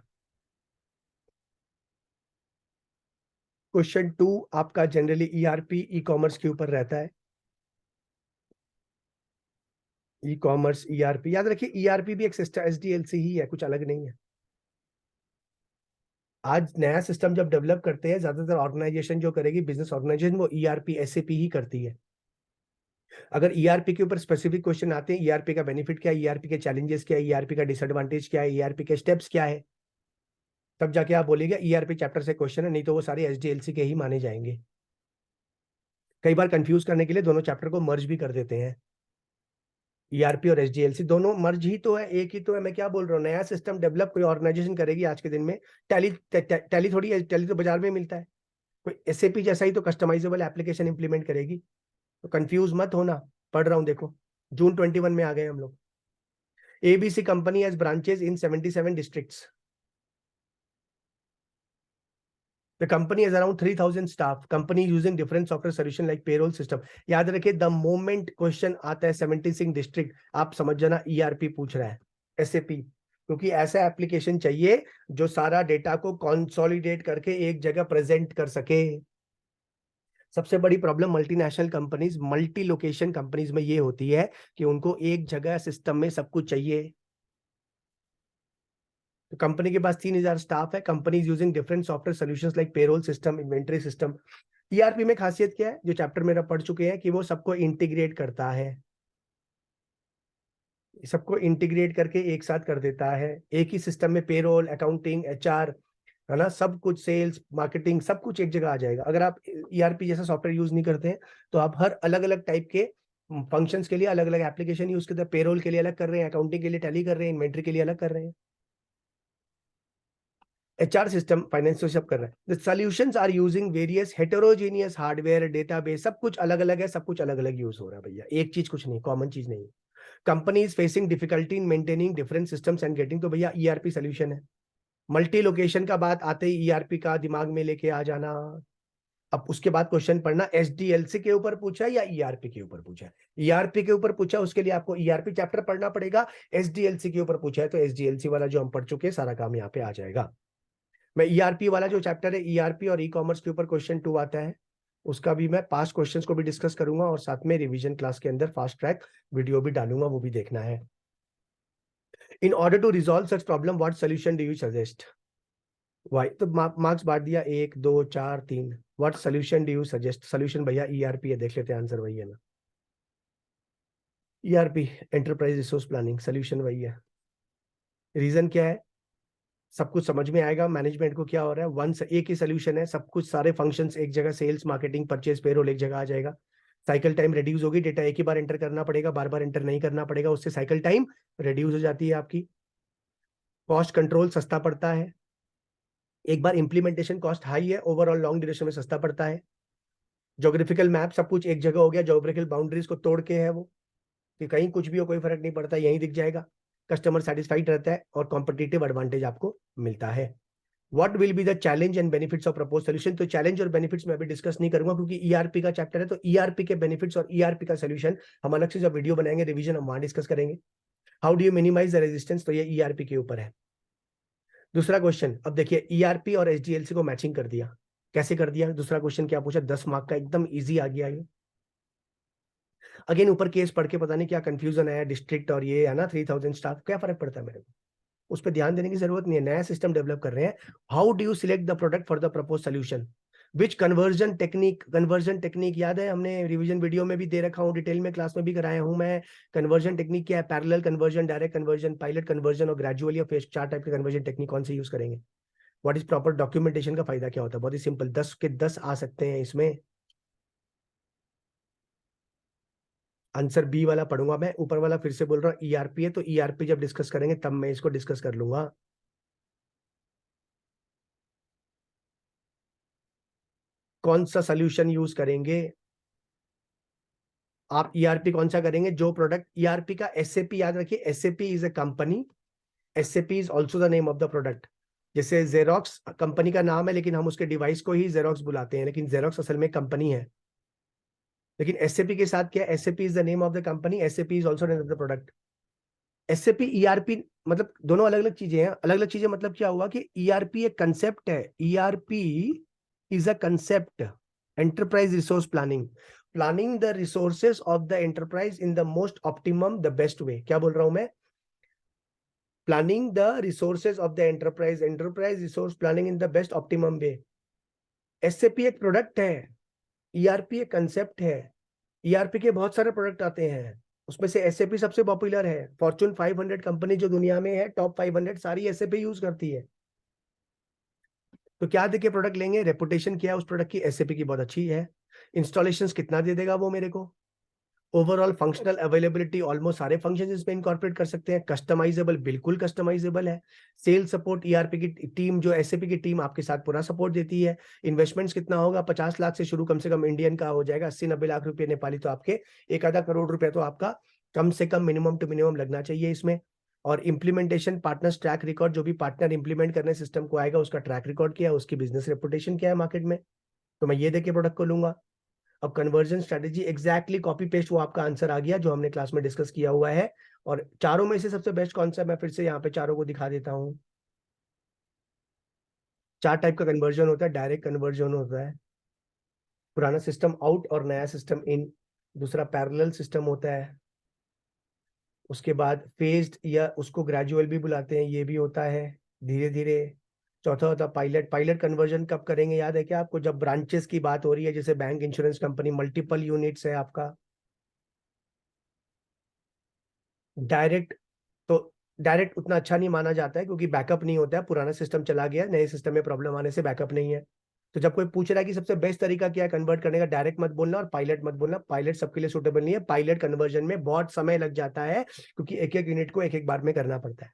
[SPEAKER 1] क्वेश्चन टू आपका जनरली ईआरपी ई कॉमर्स के ऊपर रहता है। ई कॉमर्स ईआरपी, याद रखिए ईआरपी भी एक सिस्टम एसडीएलसी ही है, कुछ अलग नहीं है। आज नया सिस्टम जब डेवलप करते हैं, ज्यादातर ऑर्गेनाइजेशन जो करेगी, बिजनेस ऑर्गेनाइजेशन, वो ईआरपी एसएपी ही करती है। अगर ईआरपी के ऊपर स्पेसिफिक क्वेश्चन आते हैं, ईआरपी का बेनिफिट क्या है, ईआरपी के चैलेंजेस क्या है, ईआरपी का डिसएडवांटेज क्या है, ईआरपी के स्टेप्स क्या है, तब जाके आप बोलिएगा ईआरपी चैप्टर से क्वेश्चन है, नहीं तो वो सारे एसडीएलसी के ही माने जाएंगे। कई बार कंफ्यूज करने के लिए दोनों चैप्टर को मर्ज भी कर देते हैं, ईआरपी और एसडीएलसी दोनों मर्ज ही तो है, एक ही तो है। मैं क्या बोल रहा हूँ, नया सिस्टम डेवलप कोई ऑर्गेनाइजेशन करेगी आज के दिन में, टैली टैली थोड़ी है, टैली तो बाजार में मिलता है। कोई एसएपी जैसा ही तो कस्टमाइजेबल एप्लीकेशन इंप्लीमेंट करेगी। तो कंफ्यूज मत होना, पढ़ रहा हूँ देखो, जून 21 में आ गए हम लोग। ABC company has branches in 77 districts. The company has around 3,000 staff. Company using different software solution like payroll system. याद रखिए, the moment question आता है 76 district, आप समझ जाना ERP पूछ रहा है, SAP, क्योंकि ऐसा एप्लीकेशन चाहिए जो सारा डेटा को कंसोलिडेट करके एक जगह प्रेजेंट कर सके। सबसे बड़ी problem multinational companies, multi location companies में ये होती है कि उनको एक जगह सिस्टम में सब कुछ चाहिए। तो कंपनी के पास 3,000 स्टाफ है। Company using different software solutions like payroll system, inventory system. ERP में खासियत क्या है, जो चैप्टर मेरा पढ़ चुके हैं, कि वो सबको इंटीग्रेट करता है, सबको इंटीग्रेट करके एक साथ कर देता है। एक ही सिस्टम में पेरोल, अकाउंटिंग, एचआर, है ना, सब कुछ, सेल्स, मार्केटिंग, सब कुछ एक जगह आ जाएगा। अगर आप ईआरपी जैसा सॉफ्टवेयर यूज नहीं करते हैं तो आप हर अलग अलग टाइप के फंक्शंस के लिए अलग अलग एप्लीकेशन यूज करते हैं। पेरोल के लिए अलग कर रहे हैं, अकाउंटिंग के लिए टैली कर रहे हैं, इन्वेंट्री के लिए अलग कर रहे हैं, एचआर सिस्टम, फाइनेंस सब कर रहा है। The solutions are using various heterogeneous hardware, database, सब कुछ अलग अलग है, सब कुछ अलग अलग यूज हो रहा है भैया, एक चीज कुछ नहीं, कॉमन चीज नहीं। Company is facing difficulty in maintaining different systems and getting, तो भैया ईआरपी सोल्यूशन है। मल्टी लोकेशन का बात आते ही ईआरपी का दिमाग में लेके आ जाना। अब उसके बाद क्वेश्चन पढ़ना, एसडीएलसी के ऊपर पूछा है या ईआरपी के ऊपर पूछा है। ईआरपी के ऊपर पूछा, उसके लिए आपको ईआरपी चैप्टर पढ़ना पड़ेगा। एसडीएलसी के ऊपर पूछा है तो एसडीएलसी वाला जो हम पढ़ चुके हैं, सारा काम यहाँ पे आ जाएगा। मैं ईआरपी वाला जो चैप्टर है, ईआरपी और ई कॉमर्स के ऊपर क्वेश्चन 2 आता है, उसका भी मैं पास्ट क्वेश्चंस को भी डिस्कस करूंगा, और साथ में रिवीजन क्लास के अंदर फास्ट ट्रैक वीडियो भी डालूंगा, वो भी देखना है। In order to resolve such problem what solution do you suggest. Why तो मार्क्स बांट दिया, 1 2 4 3। What solution do you suggest, solution भैया ईआरपी है, देख लेते हैं आंसर वही है ना, ERP, enterprise resource planning, solution वही है। रीजन क्या है, सब कुछ समझ में आएगा मैनेजमेंट को क्या हो रहा है। वंस एक ही सोल्यूशन है, सब कुछ, सारे फंक्शंस एक जगह, सेल्स, मार्केटिंग, परचेज, पेरोल एक जगह आ जाएगा। साइकिल टाइम रिड्यूस होगी, डेटा एक ही बार एंटर करना पड़ेगा, बार बार एंटर नहीं करना पड़ेगा, उससे साइकिल टाइम रिड्यूस हो जाती है आपकी। कॉस्ट कंट्रोल सस्ता पड़ता है, एक बार इंप्लीमेंटेशन कॉस्ट हाई है, ओवरऑल लॉन्ग ड्यूरेशन में सस्ता पड़ता है। ज्योग्राफिकल मैप, सब कुछ एक जगह हो गया, ज्योग्राफिकल बाउंड्रीज को तोड़ के है वो, कि कहीं कुछ भी हो कोई फर्क नहीं पड़ता, यहीं दिख जाएगा। कस्टमर सेटिस्फाइड रहता है और कॉम्पिटिटिव एडवांटेज आपको मिलता है। What will be the challenge and benefits of propose solution, तो चैलेंज और बेनिफिट्स मैं अभी डिस्कस नहीं करूंगा, क्योंकि ईआरपी का चैप्टर है, तो ईआरपी के बेनिफिट्स और ईआरपी का सोल्यूशन हम अलग से जब वीडियो बनाएंगे रिवीजन, हम वहां डिस्कस करेंगे। How do you minimize the resistance, तो ये ईआरपी के ऊपर है। दूसरा क्वेश्चन, अब देखिए, ईआरपी और एसडीएलसी को मैचिंग कर दिया, कैसे कर दिया, दूसरा क्वेश्चन क्या पूछा, 10 मार्क का, एकदम ईजी आ गया ये। अगेन ऊपर केस पढ़ के पता नहीं क्या कंफ्यूजन है, डिस्ट्रिक्ट और ये है ना, 3,000 स्टाफ, क्या फर्क पड़ता है मेरे को, उस पर ध्यान देने की जरूरत नहीं है, नया सिस्टम डेवलप कर रहे हैं। How do you select the product for the propose solution, which conversion technique याद है, हमने रिवीजन वीडियो में भी दे रखा हूँ, डिटेल में क्लास में भी कराया हूं मैं। कन्वर्जन टेक्निक क्या है, parallel conversion, direct conversion, pilot conversion और ग्रेजुअली, और फेज, 4 टाइप के कन्वर्जन टेक्निक कौन से यूज करेंगे। व्हाट इज प्रॉपर डॉक्यूमेंटेशन का फायदा क्या होता है, बहुत ही सिंपल, 10 के 10 आ सकते हैं इसमें। आंसर बी वाला पढ़ूंगा मैं, ऊपर वाला फिर से बोल रहा हूँ ईआरपी है, तो ईआरपी जब डिस्कस करेंगे तब मैं इसको डिस्कस कर लूंगा। कौन सा सोल्यूशन यूज करेंगे आप, ईआरपी कौन सा करेंगे, जो प्रोडक्ट, ईआरपी का एसएपी याद रखिए, SAP is a company, SAP is also the name of the product. जैसे जेरोक्स कंपनी का नाम है, लेकिन हम उसके डिवाइस को ही जेरोक्स बुलाते हैं, लेकिन जेरोक्स असल में कंपनी है। लेकिन एसएपी के साथ क्या, SAP is the name of the company, SAP is also name of the product. SAP ERP मतलब दोनों अलग अलग चीजें हैं, अलग अलग चीजें, मतलब क्या हुआ कि ईआरपी एक कंसेप्ट है, ERP is a concept, enterprise resource planning, planning the resources of the enterprise in the most optimum the best way. क्या बोल रहा हूं मैं, planning the resources of the enterprise, enterprise resource planning in the best optimum way. SAP एक product है, ERP एक concept है। ERP के बहुत सारे प्रोडक्ट आते हैं, उसमें से एसएपी सबसे पॉपुलर है। फॉर्चून 500 कंपनी जो दुनिया में है, टॉप 500 सारी एसएपी यूज करती है। तो क्या देके प्रोडक्ट लेंगे, रेपुटेशन क्या है उस प्रोडक्ट की, एसएपी की बहुत अच्छी है, इंस्टॉलेशन कितना दे देगा वो मेरे को, ओवरऑल फंक्शनल अवेलेबिलिटी ऑलमोस्ट सारे फंक्शन इसमें इनकॉर्पोरेट कर सकते हैं, कस्टमाइजेबल बिल्कुल कस्टमाइजेबल है, सेल सपोर्ट ईआरपी की टीम जो एसएपी की टीम आपके साथ पूरा सपोर्ट देती है, इन्वेस्टमेंट्स कितना होगा 50 लाख से शुरू कम से कम इंडियन का हो जाएगा, 80-90 लाख रुपए नेपाली, तो आपके 1-1.5 करोड़ रुपए तो आपका कम से कम मिनिमम टू मिनिमम लगना चाहिए इसमें। और इम्प्लीमेंटेशन पार्टनर्स ट्रैक रिकॉर्ड, जो भी पार्टनर इंप्लीमेंट करने सिस्टम को आएगा उसका ट्रैक रिकॉर्ड क्या है, उसकी बिजनेस रेपुटेशन क्या है मार्केट में, तो मैं ये देके प्रोडक्ट को लूंगा। अब conversion strategy exactly copy paste वो आपका आंसर आ गया जो हमने क्लास में डिस्कस किया हुआ है। और चारों में से सबसे बेस्ट कौन सा है, मैं फिर से यहाँ पे चारों को दिखा देता हूँ। 4 टाइप का कन्वर्जन होता है, डायरेक्ट कन्वर्जन होता है, पुराना सिस्टम आउट और नया सिस्टम इन, दूसरा पैरेलल सिस्टम होता है, उसके बाद फेज्ड या उसको ग्रेजुअल भी बुलाते हैं, ये भी होता है धीरे धीरे, चौथा होता है पायलट। पायलट कन्वर्जन कब करेंगे याद है क्या आपको, जब ब्रांचेस की बात हो रही है, जैसे bank, insurance company, multiple units है आपका। डायरेक्ट तो डायरेक्ट उतना अच्छा नहीं माना जाता है क्योंकि बैकअप नहीं होता है, पुराना सिस्टम चला गया, नए सिस्टम में प्रॉब्लम आने से बैकअप नहीं है। तो जब कोई पूछ रहा है कि सबसे बेस्ट तरीका क्या है कन्वर्ट करने का, डायरेक्ट मत बोलना और पायलट मत बोलना, पायलट सबके लिए सूटेबल नहीं है, पायलट कन्वर्जन में बहुत समय लग जाता है क्योंकि एक एक यूनिट को एक एक बार में करना पड़ता है।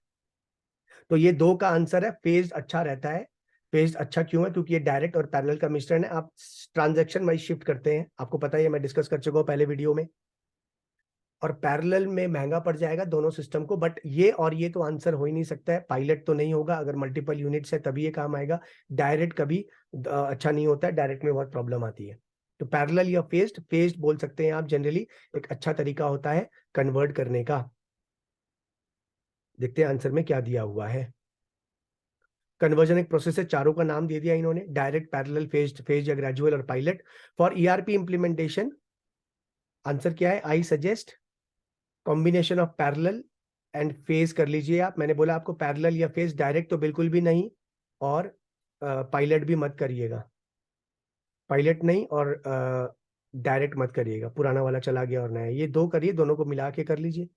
[SPEAKER 1] तो ये दो का आंसर है, फेज अच्छा रहता है। फेज अच्छा क्यों है, क्योंकि ये डायरेक्ट और पैरेलल का मिश्रण है, आप ट्रांजेक्शन वाइज शिफ्ट करते हैं, आपको पता है, मैं डिस्कस कर चुका हूँ पहले वीडियो में। और पैरेलल में महंगा पड़ जाएगा दोनों सिस्टम को, बट ये और ये तो आंसर हो ही नहीं सकता है, पायलट तो नहीं होगा, अगर मल्टीपल यूनिट्स है तभी ये काम आएगा, डायरेक्ट कभी अच्छा नहीं होता है, डायरेक्ट में बहुत प्रॉब्लम आती है। तो पैरेलल या फेज्ड, फेज्ड बोल सकते हैं आप जनरली, एक अच्छा तरीका होता है कन्वर्ट करने का। देखते हैं आंसर में क्या दिया हुआ है। कन्वर्जन एक प्रोसेस है, चारों का नाम दे दिया इन्होंने, डायरेक्ट, पैरेलल, फेज्ड, फेज या ग्रेजुअल और pilot. For ERP implementation answer क्या है, I suggest combination of parallel and phase कर लीजिए आप, मैंने बोला आपको पैरेलल या फेज, डायरेक्ट तो बिल्कुल भी नहीं, और पायलट भी मत करिएगा, पायलट नहीं और डायरेक्ट मत करिएगा, पुराना वाला चला गया और नया, ये दो करिए, दोनों को मिला के कर लीजिए।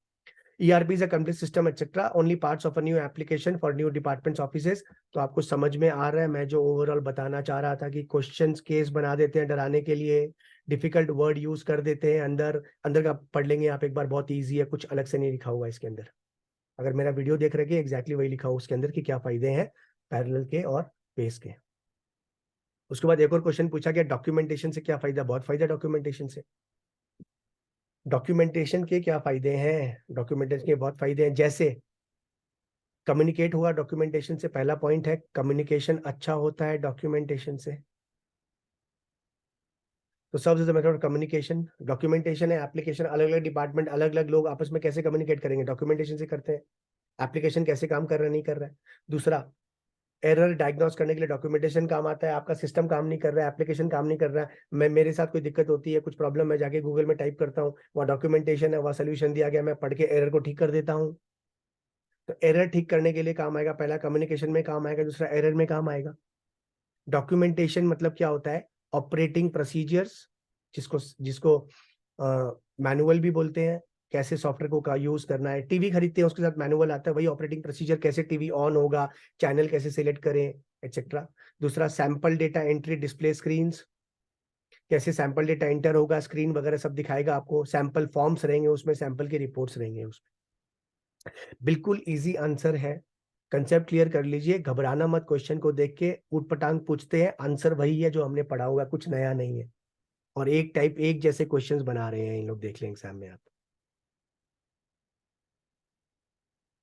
[SPEAKER 1] ERP is a complete system etc. Only parts of a new application for new departments offices। तो आपको समझ में आ रहा है मैं जो ओवरऑल बताना चाह रहा था कि क्वेश्चंस केस बना देते हैं डराने के लिए, डिफिकल्ट वर्ड यूज कर देते हैं, अंदर अंदर का पढ़ लेंगे आप एक बार, बहुत इजी है, कुछ अलग से नहीं लिखा हुआ इसके अंदर। अगर मेरा वीडियो देख रहे एग्जैक्टली वही लिखा हुआ उसके अंदर कि क्या फायदे हैं पैरेलल के और पेस के। उसके बाद एक और क्वेश्चन पूछा गया, डॉक्यूमेंटेशन से क्या फायदा, बहुत फायदा डॉक्यूमेंटेशन से। डॉक्यूमेंटेशन के क्या फायदे हैं, डॉक्यूमेंटेशन के बहुत फायदे हैं, जैसे कम्युनिकेट हुआ डॉक्यूमेंटेशन से, पहला पॉइंट है कम्युनिकेशन अच्छा होता है डॉक्यूमेंटेशन से। तो सबसे मेथड कम्युनिकेशन, डॉक्यूमेंटेशन है एप्लीकेशन, अलग अलग डिपार्टमेंट, अलग अलग लोग आपस में कैसे कम्युनिकेट करेंगे, डॉक्यूमेंटेशन से करते हैं। एप्लीकेशन कैसे काम कर रहा है नहीं कर रहा है। दूसरा, एरर डायग्नोस करने के लिए डॉक्यूमेंटेशन काम आता है, आपका सिस्टम काम नहीं कर रहा है, एप्लीकेशन काम नहीं कर रहा है, मैं मेरे साथ कोई दिक्कत होती है, कुछ प्रॉब्लम, मैं जाके गूगल में टाइप करता हूँ, वहाँ डॉक्यूमेंटेशन है, वहाँ सोल्यूशन दिया गया, मैं पढ़ के एरर को ठीक कर देता हूँ। तो एरर ठीक करने के लिए काम आएगा, पहला कम्युनिकेशन में काम आएगा, दूसरा एरर में काम आएगा। डॉक्यूमेंटेशन मतलब क्या होता है, ऑपरेटिंग प्रोसीजर्स, जिसको जिसको मैनुअल भी बोलते हैं, कैसे सॉफ्टवेयर को का यूज करना है, टीवी खरीदते हैं उसके साथ मैनुअल आता है, वही ऑपरेटिंग प्रोसीजर, कैसे टीवी ऑन होगा, चैनल कैसे सिलेक्ट करें एक्सेट्रा। दूसरा, sample data entry, display screens, कैसे सैंपल डेटा एंटर होगा, स्क्रीन वगैरह सब दिखाएगा आपको, सैंपल फॉर्म्स रहेंगे उसमें, सैंपल की रिपोर्ट्स रहेंगे उसमें। बिल्कुल इजी आंसर है, कंसेप्ट क्लियर कर लीजिए, घबराना मत, क्वेश्चन को देख के ऊट पटांग पूछते हैं, आंसर वही है जो हमने पढ़ा हुआ, कुछ नया नहीं है, और एक टाइप एक जैसे क्वेश्चंस बना रहे हैं इन लोग, देख लें एग्जाम में आप।